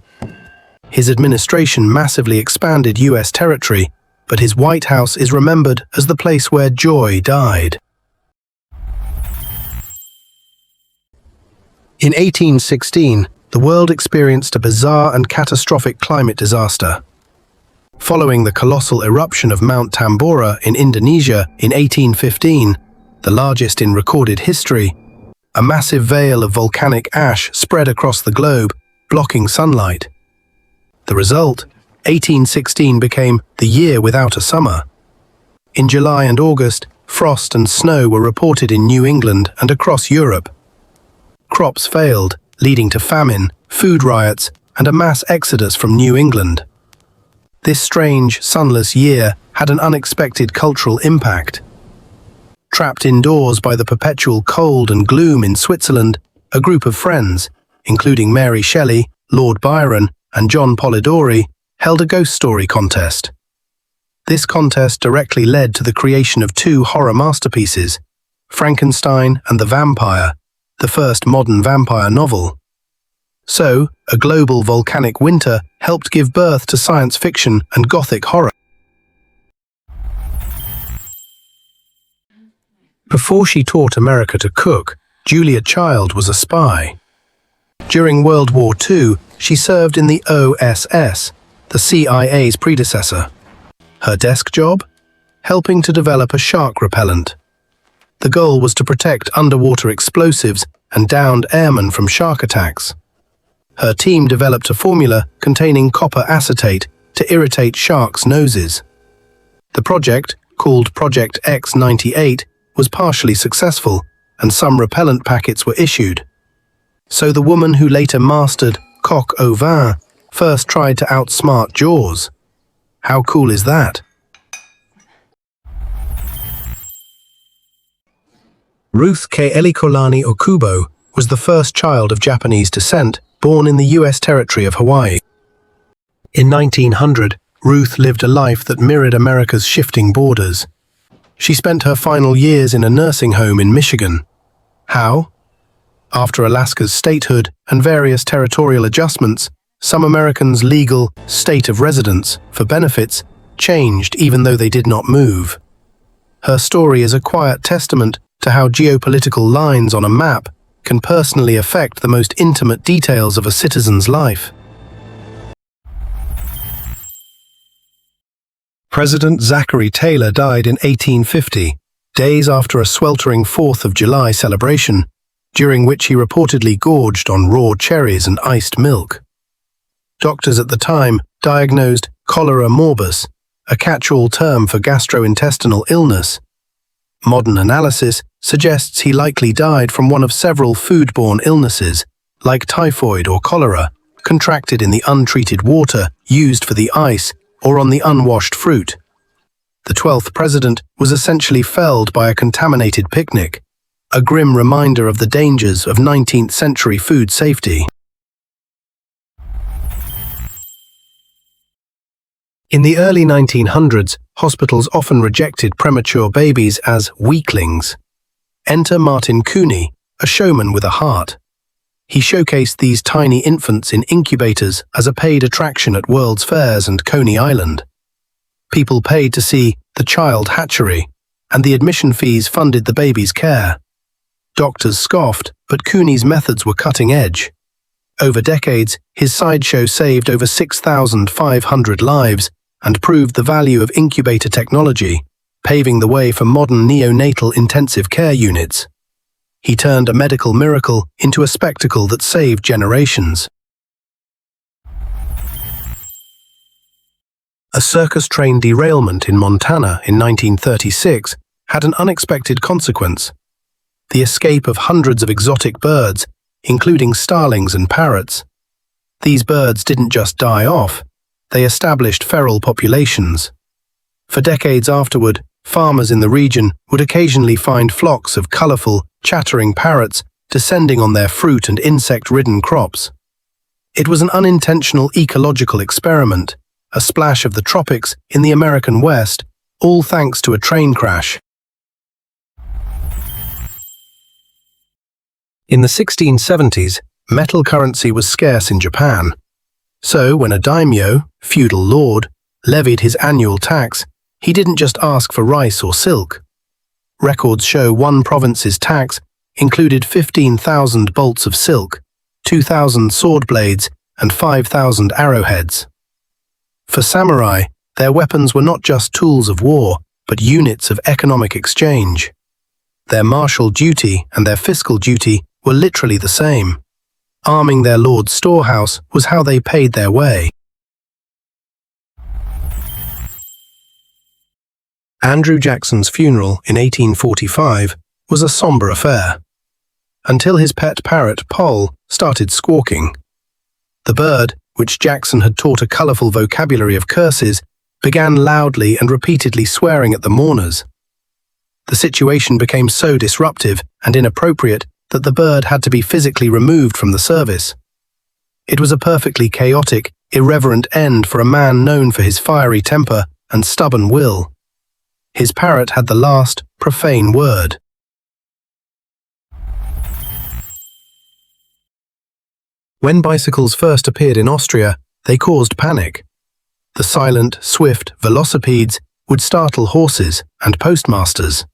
A: His administration massively expanded U.S. territory, but his White House is remembered as the place where joy died. In 1816, the world experienced a bizarre and catastrophic climate disaster. Following the colossal eruption of Mount Tambora in Indonesia in 1815, the largest in recorded history, a massive veil of volcanic ash spread across the globe, blocking sunlight. The result, 1816 became the year without a summer. In July and August, frost and snow were reported in New England and across Europe. Crops failed, leading to famine, food riots, and a mass exodus from New England. This strange, sunless year had an unexpected cultural impact. Trapped indoors by the perpetual cold and gloom in Switzerland, a group of friends, including Mary Shelley, Lord Byron, and John Polidori, held a ghost story contest. This contest directly led to the creation of two horror masterpieces, Frankenstein and the Vampire, the first modern vampire novel. So, a global volcanic winter helped give birth to science fiction and gothic horror. Before she taught America to cook, Julia Child was a spy. During World War II, she served in the OSS, the CIA's predecessor. Her desk job? Helping to develop a shark repellent. The goal was to protect underwater explosives and downed airmen from shark attacks. Her team developed a formula containing copper acetate to irritate sharks' noses. The project, called Project X98, was partially successful, and some repellent packets were issued. So the woman who later mastered coq au vin first tried to outsmart Jaws. How cool is that? Ruth K. Elikolani Okubo was the first child of Japanese descent born in the U.S. territory of Hawaii. In 1900, Ruth lived a life that mirrored America's shifting borders. She spent her final years in a nursing home in Michigan. How? After Alaska's statehood and various territorial adjustments, some Americans' legal state of residence for benefits changed even though they did not move. Her story is a quiet testament to how geopolitical lines on a map can personally affect the most intimate details of a citizen's life. President Zachary Taylor died in 1850, days after a sweltering 4th of July celebration, during which he reportedly gorged on raw cherries and iced milk. Doctors at the time diagnosed cholera morbus, a catch-all term for gastrointestinal illness. Modern analysis suggests he likely died from one of several foodborne illnesses, like typhoid or cholera, contracted in the untreated water used for the ice or on the unwashed fruit. the 12th president was essentially felled by a contaminated picnic, a grim reminder of the dangers of 19th century food safety. In the early 1900s, hospitals often rejected premature babies as weaklings. Enter Martin Cooney, a showman with a heart. He showcased these tiny infants in incubators as a paid attraction at World's Fairs and Coney Island. People paid to see the child hatchery, and the admission fees funded the baby's care. Doctors scoffed, but Cooney's methods were cutting edge. Over decades, his sideshow saved over 6,500 lives and proved the value of incubator technology, paving the way for modern neonatal intensive care units. He turned a medical miracle into a spectacle that saved generations. A circus train derailment in Montana in 1936 had an unexpected consequence: the escape of hundreds of exotic birds, including starlings and parrots. These birds didn't just die off, they established feral populations. For decades afterward, farmers in the region would occasionally find flocks of colorful, chattering parrots descending on their fruit and insect-ridden crops. It was an unintentional ecological experiment, a splash of the tropics in the American West, all thanks to a train crash. In the 1670s, metal currency was scarce in Japan. So when a daimyo, feudal lord, levied his annual tax, he didn't just ask for rice or silk. Records show one province's tax included 15,000 bolts of silk, 2,000 sword blades, and 5,000 arrowheads. For samurai, their weapons were not just tools of war, but units of economic exchange. Their martial duty and their fiscal duty were literally the same. Arming their lord's storehouse was how they paid their way. Andrew Jackson's funeral in 1845 was a somber affair, until his pet parrot, Poll, started squawking. The bird, which Jackson had taught a colorful vocabulary of curses, began loudly and repeatedly swearing at the mourners. The situation became so disruptive and inappropriate that the bird had to be physically removed from the service. It was a perfectly chaotic, irreverent end for a man known for his fiery temper and stubborn will. His parrot had the last, profane word. When bicycles first appeared in Austria, they caused panic. The silent, swift velocipedes would startle horses and postmasters.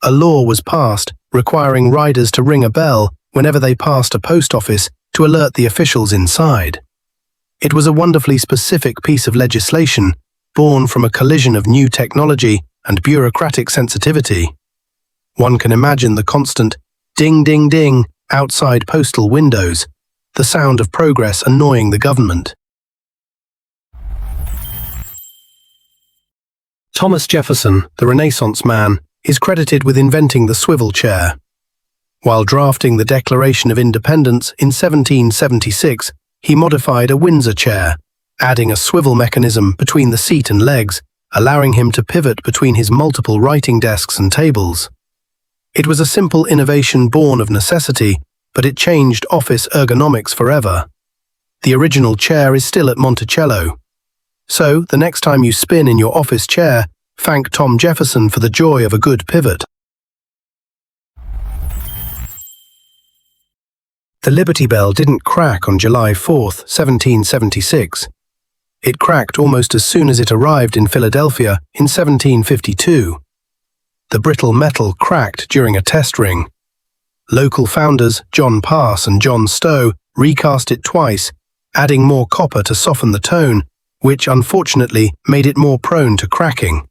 A: A law was passed requiring riders to ring a bell whenever they passed a post office to alert the officials inside. It was a wonderfully specific piece of legislation, born from a collision of new technology and bureaucratic sensitivity. One can imagine the constant ding ding ding outside postal windows, the sound of progress annoying the government. Thomas Jefferson, the Renaissance man, is credited with inventing the swivel chair. While drafting the Declaration of Independence in 1776, he modified a Windsor chair, adding a swivel mechanism between the seat and legs, allowing him to pivot between his multiple writing desks and tables. It was a simple innovation born of necessity, but it changed office ergonomics forever. The original chair is still at Monticello. So, the next time you spin in your office chair, thank Tom Jefferson for the joy of a good pivot. The Liberty Bell didn't crack on July 4, 1776. It cracked almost as soon as it arrived in Philadelphia in 1752. The brittle metal cracked during a test ring. Local founders John Pass and John Stowe recast it twice, adding more copper to soften the tone, which unfortunately made it more prone to cracking.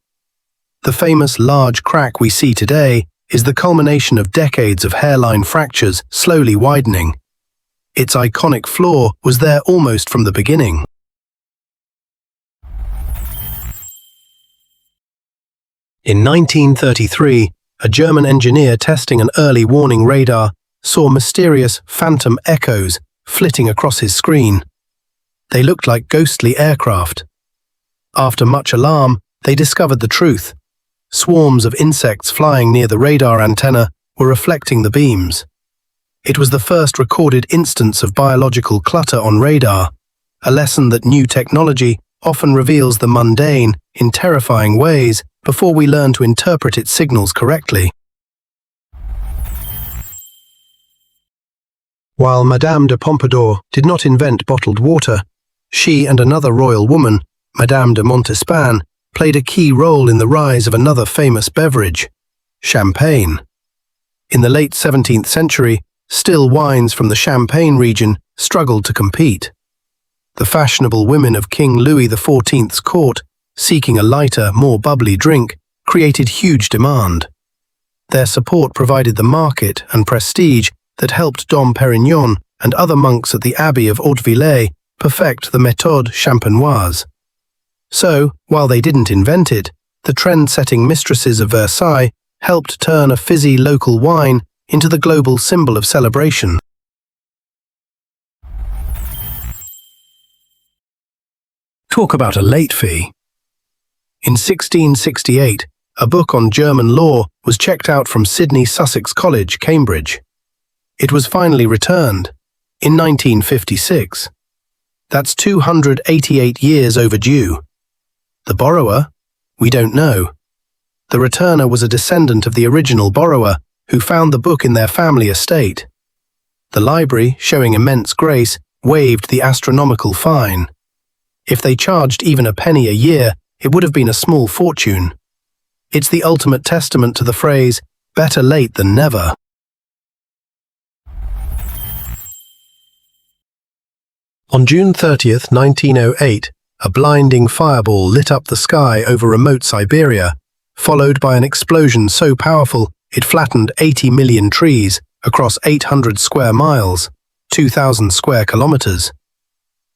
A: The famous large crack we see today is the culmination of decades of hairline fractures slowly widening. Its iconic flaw was there almost from the beginning. In 1933, a German engineer testing an early warning radar saw mysterious phantom echoes flitting across his screen. They looked like ghostly aircraft. After much alarm, they discovered the truth. Swarms of insects flying near the radar antenna were reflecting the beams. It was the first recorded instance of biological clutter on radar, a lesson that new technology often reveals the mundane in terrifying ways before we learn to interpret its signals correctly. While Madame de Pompadour did not invent bottled water, she and another royal woman, Madame de Montespan, played a key role in the rise of another famous beverage, champagne. In the late 17th century, still wines from the Champagne region struggled to compete. The fashionable women of King Louis XIV's court, seeking a lighter, more bubbly drink, created huge demand. Their support provided the market and prestige that helped Dom Pérignon and other monks at the Abbey of Hautevillers perfect the méthode champenoise. So, while they didn't invent it, the trend-setting mistresses of Versailles helped turn a fizzy local wine into the global symbol of celebration. Talk about a late fee. In 1668, a book on German law was checked out from Sydney Sussex College, Cambridge. It was finally returned in 1956. That's 288 years overdue. The borrower? We don't know. The returner was a descendant of the original borrower who found the book in their family estate. The library, showing immense grace, waived the astronomical fine. If they charged even a penny a year, it would have been a small fortune. It's the ultimate testament to the phrase, better late than never. On June 30th, 1908, a blinding fireball lit up the sky over remote Siberia, followed by an explosion so powerful it flattened 80 million trees across 800 square miles, 2,000 square kilometers.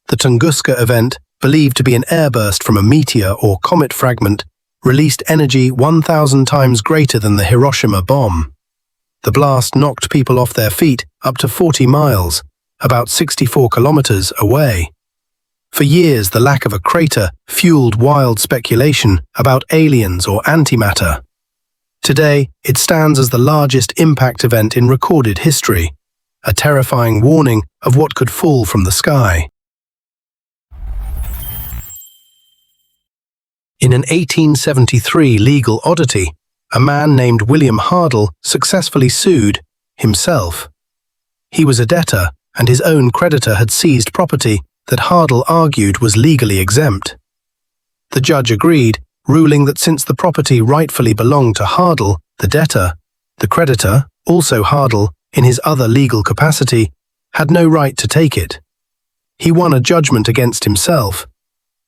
A: The Tunguska event, believed to be an airburst from a meteor or comet fragment, released energy 1,000 times greater than the Hiroshima bomb. The blast knocked people off their feet up to 40 miles, about 64 kilometers away. For years, the lack of a crater fueled wild speculation about aliens or antimatter. Today, it stands as the largest impact event in recorded history, a terrifying warning of what could fall from the sky. In an 1873 legal oddity, a man named William Hardle successfully sued himself. He was a debtor, and his own creditor had seized property that Hardle argued was legally exempt. The judge agreed, ruling that since the property rightfully belonged to Hardle, the debtor, the creditor, also Hardle, in his other legal capacity, had no right to take it. He won a judgment against himself.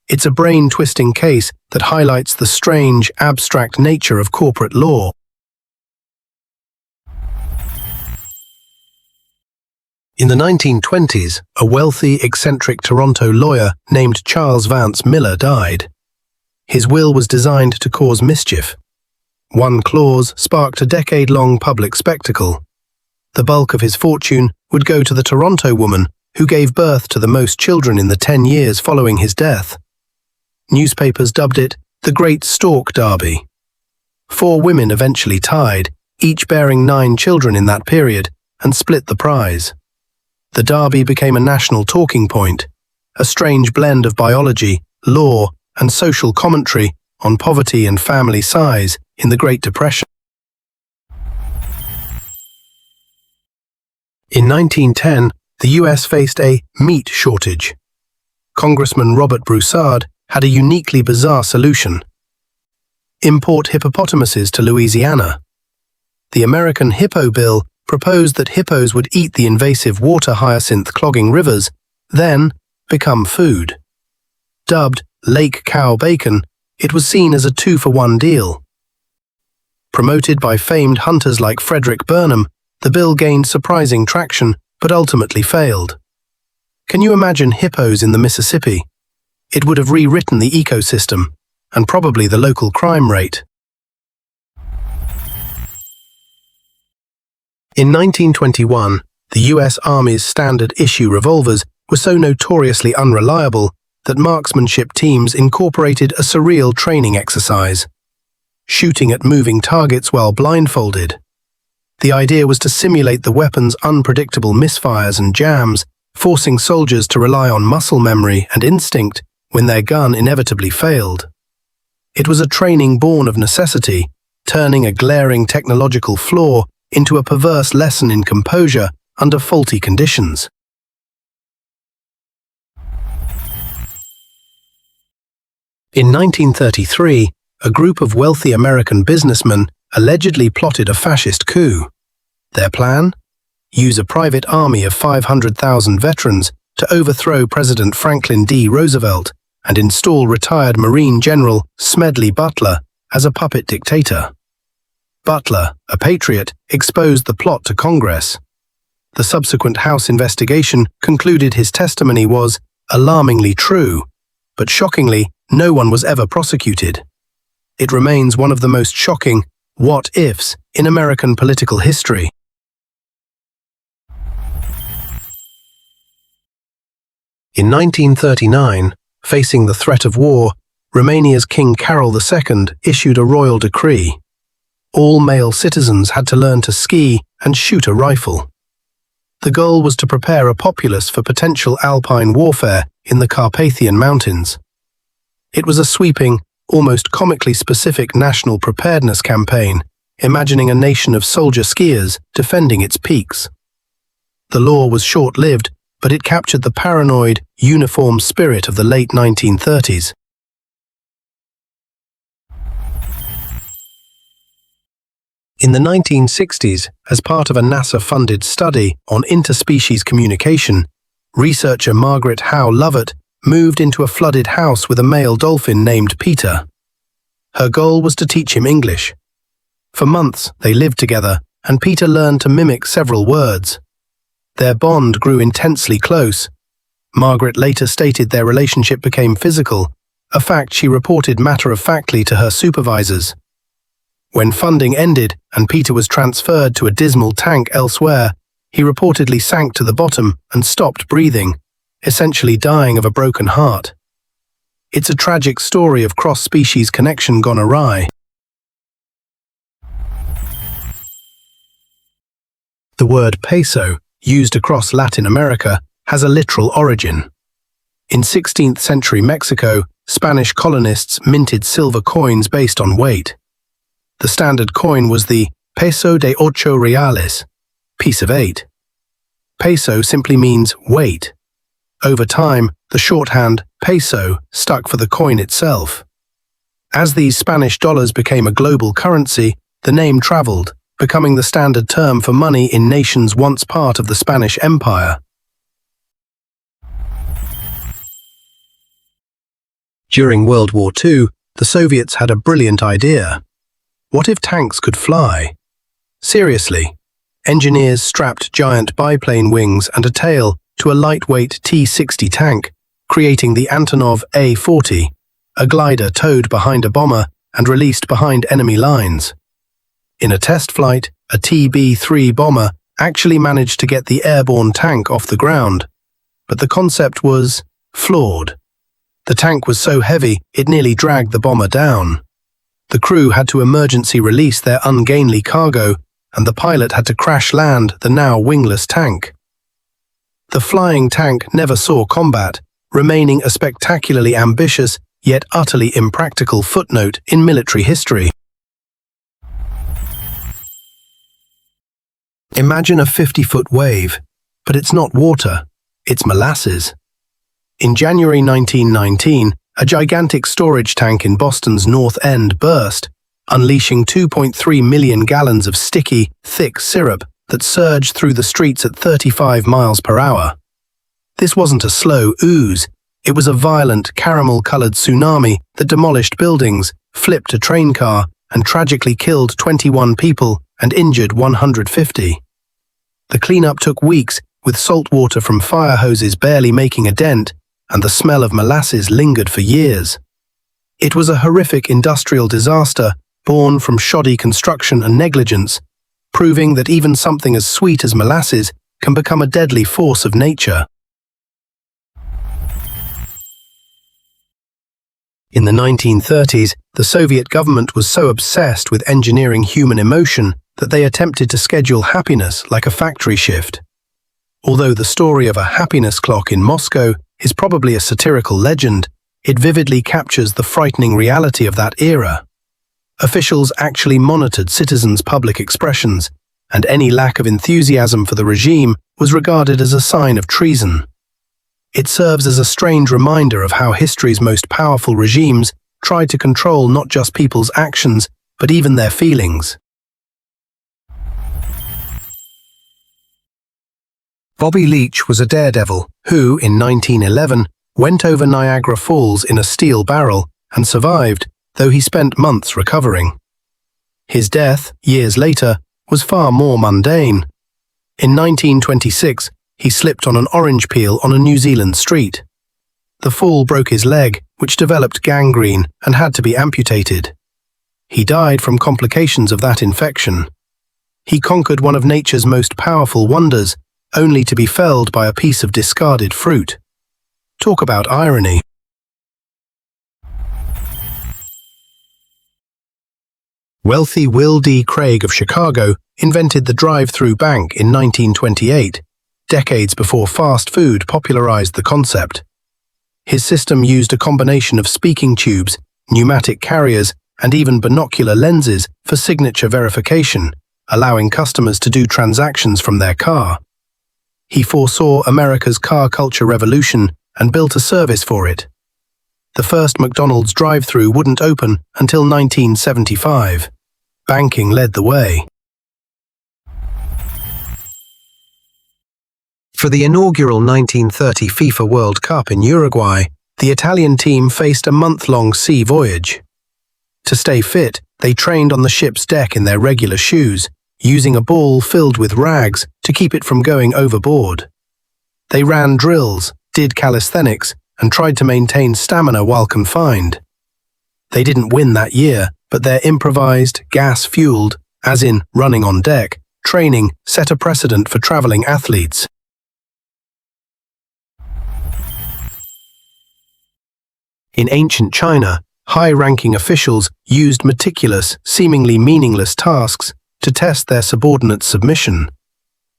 A: It's a brain-twisting case that highlights the strange, abstract nature of corporate law. In the 1920s, a wealthy, eccentric Toronto lawyer named Charles Vance Miller died. His will was designed to cause mischief. One clause sparked a decade-long public spectacle. The bulk of his fortune would go to the Toronto woman who gave birth to the most children in the 10 years following his death. Newspapers dubbed it the Great Stork Derby. 4 women eventually tied, each bearing 9 children in that period, and split the prize. The derby became a national talking point, a strange blend of biology, law, and social commentary on poverty and family size in the Great Depression. In 1910, the US faced a meat shortage. Congressman Robert Broussard had a uniquely bizarre solution: import hippopotamuses to Louisiana. The American Hippo Bill proposed that hippos would eat the invasive water hyacinth clogging rivers, then become food. Dubbed Lake Cow Bacon, it was seen as a 2-for-1 deal. Promoted by famed hunters like Frederick Burnham, the bill gained surprising traction but ultimately failed. Can you imagine hippos in the Mississippi? It would have rewritten the ecosystem, and probably the local crime rate. In 1921, the US Army's standard-issue revolvers were so notoriously unreliable that marksmanship teams incorporated a surreal training exercise, shooting at moving targets while blindfolded. The idea was to simulate the weapon's unpredictable misfires and jams, forcing soldiers to rely on muscle memory and instinct when their gun inevitably failed. It was a training born of necessity, turning a glaring technological flaw into a perverse lesson in composure under faulty conditions. In 1933, a group of wealthy American businessmen allegedly plotted a fascist coup. Their plan? Use a private army of 500,000 veterans to overthrow President Franklin D. Roosevelt and install retired Marine General Smedley Butler as a puppet dictator. Butler, a patriot, exposed the plot to Congress. The subsequent House investigation concluded his testimony was alarmingly true, but shockingly, no one was ever prosecuted. It remains one of the most shocking what-ifs in American political history. In 1939, facing the threat of war, Romania's King Carol II issued a royal decree. All male citizens had to learn to ski and shoot a rifle. The goal was to prepare a populace for potential alpine warfare in the Carpathian Mountains. It was a sweeping, almost comically specific national preparedness campaign, imagining a nation of soldier skiers defending its peaks. The law was short-lived, but it captured the paranoid, uniform spirit of the late 1930s. In the 1960s, as part of a NASA-funded study on interspecies communication, researcher Margaret Howe Lovett moved into a flooded house with a male dolphin named Peter. Her goal was to teach him English. For months, they lived together, and Peter learned to mimic several words. Their bond grew intensely close. Margaret later stated their relationship became physical, a fact she reported matter-of-factly to her supervisors. When funding ended and Peter was transferred to a dismal tank elsewhere, he reportedly sank to the bottom and stopped breathing, essentially dying of a broken heart. It's a tragic story of cross-species connection gone awry. The word peso, used across Latin America, has a literal origin. In 16th century Mexico, Spanish colonists minted silver coins based on weight. The standard coin was the peso de 8 reales, piece of 8. Peso simply means weight. Over time, the shorthand peso stuck for the coin itself. As these Spanish dollars became a global currency, the name traveled, becoming the standard term for money in nations once part of the Spanish Empire. During World War II, the Soviets had a brilliant idea. What if tanks could fly? Seriously, engineers strapped giant biplane wings and a tail to a lightweight T-60 tank, creating the Antonov A-40, a glider towed behind a bomber and released behind enemy lines. In a test flight, a TB-3 bomber actually managed to get the airborne tank off the ground, but the concept was flawed. The tank was so heavy it nearly dragged the bomber down. The crew had to emergency release their ungainly cargo, and the pilot had to crash land the now wingless tank. The flying tank never saw combat, remaining a spectacularly ambitious yet utterly impractical footnote in military history. Imagine a 50-foot wave, but it's not water, it's molasses. In January 1919, a gigantic storage tank in Boston's North End burst, unleashing 2.3 million gallons of sticky, thick syrup that surged through the streets at 35 miles per hour. This wasn't a slow ooze, it was a violent, caramel-colored tsunami that demolished buildings, flipped a train car, and tragically killed 21 people and injured 150. The cleanup took weeks, with salt water from fire hoses barely making a dent, and the smell of molasses lingered for years. It was a horrific industrial disaster born from shoddy construction and negligence, proving that even something as sweet as molasses can become a deadly force of nature. In the 1930s, the Soviet government was so obsessed with engineering human emotion that they attempted to schedule happiness like a factory shift. Although the story of a happiness clock in Moscow is probably a satirical legend, it vividly captures the frightening reality of that era. Officials actually monitored citizens' public expressions, and any lack of enthusiasm for the regime was regarded as a sign of treason. It serves as a strange reminder of how history's most powerful regimes tried to control not just people's actions, but even their feelings. Bobby Leach was a daredevil who, in 1911, went over Niagara Falls in a steel barrel and survived, though he spent months recovering. His death, years later, was far more mundane. In 1926, he slipped on an orange peel on a New Zealand street. The fall broke his leg, which developed gangrene and had to be amputated. He died from complications of that infection. He conquered one of nature's most powerful wonders, only to be felled by a piece of discarded fruit. Talk about irony. Wealthy Will D. Craig of Chicago invented the drive-through bank in 1928, decades before fast food popularized the concept. His system used a combination of speaking tubes, pneumatic carriers, and even binocular lenses for signature verification, allowing customers to do transactions from their car. He foresaw America's car culture revolution and built a service for it. The first McDonald's drive-through wouldn't open until 1975. Banking led the way. For the inaugural 1930 FIFA World Cup in Uruguay, the Italian team faced a month-long sea voyage. To stay fit, they trained on the ship's deck in their regular shoes, using a ball filled with rags to keep it from going overboard. They ran drills, did calisthenics, and tried to maintain stamina while confined. They didn't win that year, but their improvised, gas-fueled, as in running on deck, training set a precedent for traveling athletes. In ancient China, high-ranking officials used meticulous, seemingly meaningless tasks to test their subordinates' submission.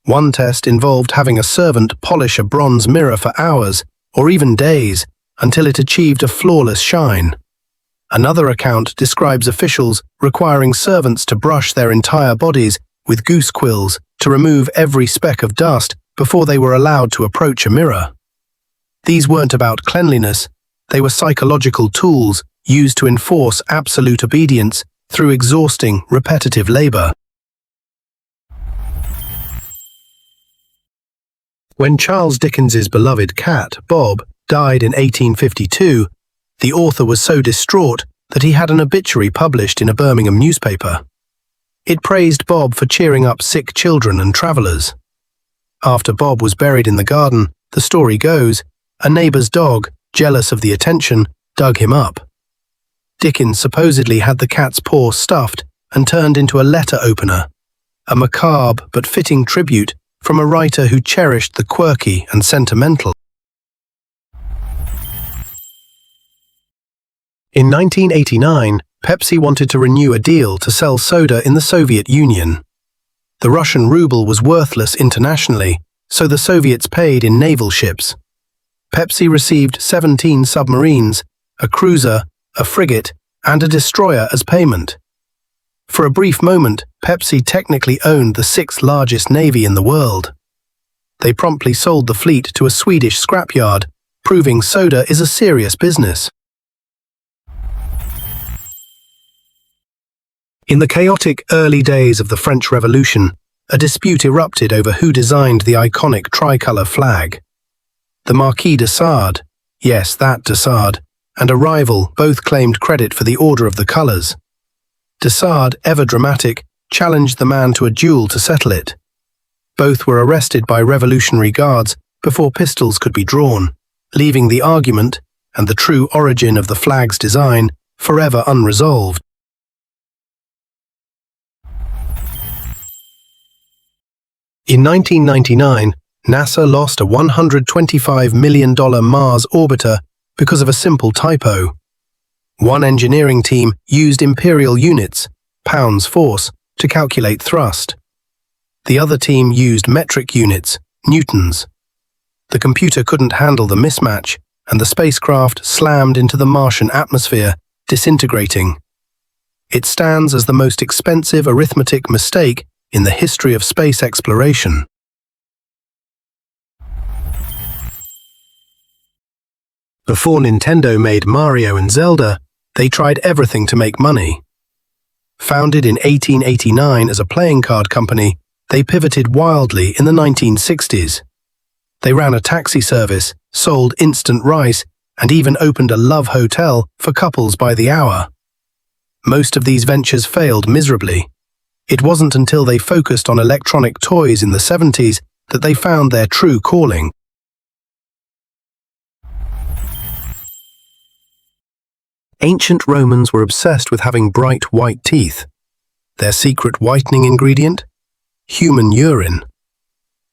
A: One test involved having a servant polish a bronze mirror for hours, or even days, until it achieved a flawless shine. Another account describes officials requiring servants to brush their entire bodies with goose quills to remove every speck of dust before they were allowed to approach a mirror. These weren't about cleanliness, they were psychological tools used to enforce absolute obedience through exhausting, repetitive labor. When Charles Dickens's beloved cat, Bob, died in 1852, the author was so distraught that he had an obituary published in a Birmingham newspaper. It praised Bob for cheering up sick children and travellers. After Bob was buried in the garden, the story goes, a neighbour's dog, jealous of the attention, dug him up. Dickens supposedly had the cat's paw stuffed and turned into a letter opener, a macabre but fitting tribute from a writer who cherished the quirky and sentimental. In 1989, Pepsi wanted to renew a deal to sell soda in the Soviet Union. The Russian ruble was worthless internationally, so the Soviets paid in naval ships. Pepsi received 17 submarines, a cruiser, a frigate, and a destroyer as payment. For a brief moment, Pepsi technically owned the sixth largest navy in the world. They promptly sold the fleet to a Swedish scrapyard, proving soda is a serious business. In the chaotic early days of the French Revolution, a dispute erupted over who designed the iconic tricolour flag. The Marquis de Sade, yes, that de Sade, and a rival both claimed credit for the order of the colours. De Sade, ever dramatic, challenged the man to a duel to settle it. Both were arrested by Revolutionary Guards before pistols could be drawn, leaving the argument, and the true origin of the flag's design, forever unresolved. In 1999, NASA lost a $125 million Mars orbiter because of a simple typo. One engineering team used imperial units, pounds force, to calculate thrust. The other team used metric units, newtons. The computer couldn't handle the mismatch, and the spacecraft slammed into the Martian atmosphere, disintegrating. It stands as the most expensive arithmetic mistake in the history of space exploration. Before Nintendo made Mario and Zelda, they tried everything to make money. Founded in 1889 as a playing card company, they pivoted wildly in the 1960s. They ran a taxi service, sold instant rice, and even opened a love hotel for couples by the hour. Most of these ventures failed miserably. It wasn't until they focused on electronic toys in the 70s that they found their true calling. Ancient Romans were obsessed with having bright white teeth. Their secret whitening ingredient? Human urine.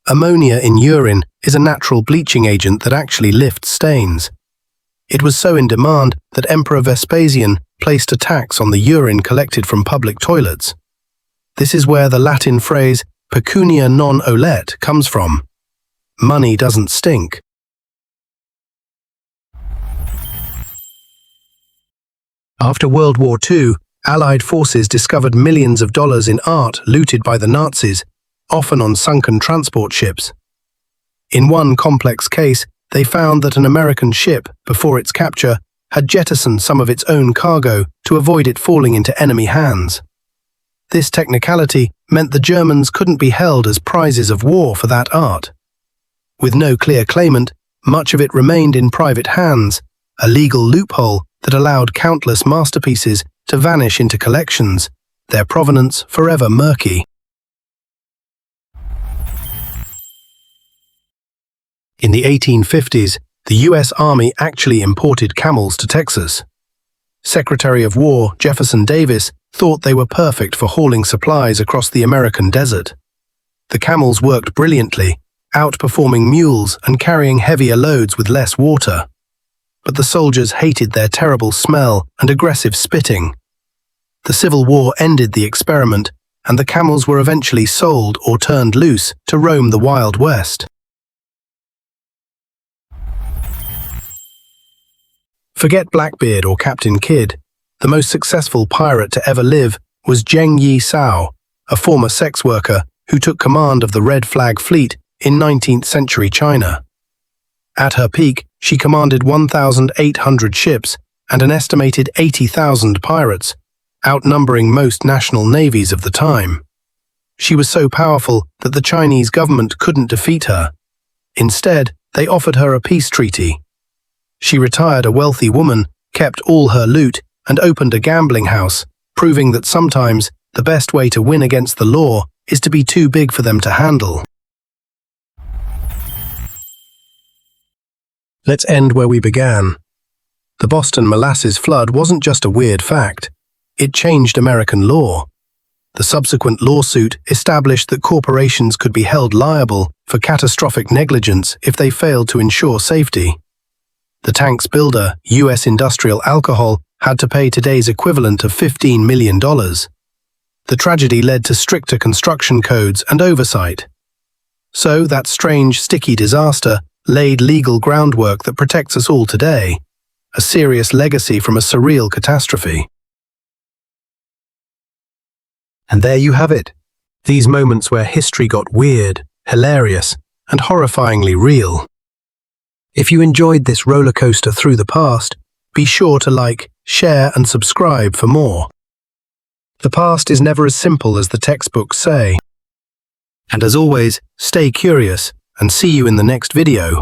A: Ammonia in urine is a natural bleaching agent that actually lifts stains. It was so in demand that Emperor Vespasian placed a tax on the urine collected from public toilets. This is where the Latin phrase pecunia non olet comes from. Money doesn't stink. After World War II, Allied forces discovered millions of dollars in art looted by the Nazis, often on sunken transport ships. In one complex case, they found that an American ship, before its capture, had jettisoned some of its own cargo to avoid it falling into enemy hands. This technicality meant the Germans couldn't be held as prizes of war for that art. With no clear claimant, much of it remained in private hands, a legal loophole that allowed countless masterpieces to vanish into collections, their provenance forever murky. In the 1850s, the US Army actually imported camels to Texas. Secretary of War Jefferson Davis thought they were perfect for hauling supplies across the American desert. The camels worked brilliantly, outperforming mules and carrying heavier loads with less water. But the soldiers hated their terrible smell and aggressive spitting. The Civil War ended the experiment, and the camels were eventually sold or turned loose to roam the Wild West. Forget Blackbeard or Captain Kidd. The most successful pirate to ever live was Zheng Yi Sao, a former sex worker who took command of the Red Flag Fleet in 19th century China. At her peak, she commanded 1,800 ships and an estimated 80,000 pirates, outnumbering most national navies of the time. She was so powerful that the Chinese government couldn't defeat her. Instead, they offered her a peace treaty. She retired a wealthy woman, kept all her loot, and opened a gambling house, proving that sometimes the best way to win against the law is to be too big for them to handle. Let's end where we began. The Boston Molasses Flood wasn't just a weird fact. It changed American law. The subsequent lawsuit established that corporations could be held liable for catastrophic negligence if they failed to ensure safety. The tank's builder, U.S. Industrial Alcohol, had to pay today's equivalent of $15 million. The tragedy led to stricter construction codes and oversight. So that strange, sticky disaster laid legal groundwork that protects us all today, a serious legacy from a surreal catastrophe. And there you have it, these moments where history got weird, hilarious, and horrifyingly real. If you enjoyed this roller coaster through the past, be sure to like, share, and subscribe for more. The past is never as simple as the textbooks say. And as always, stay curious, and see you in the next video.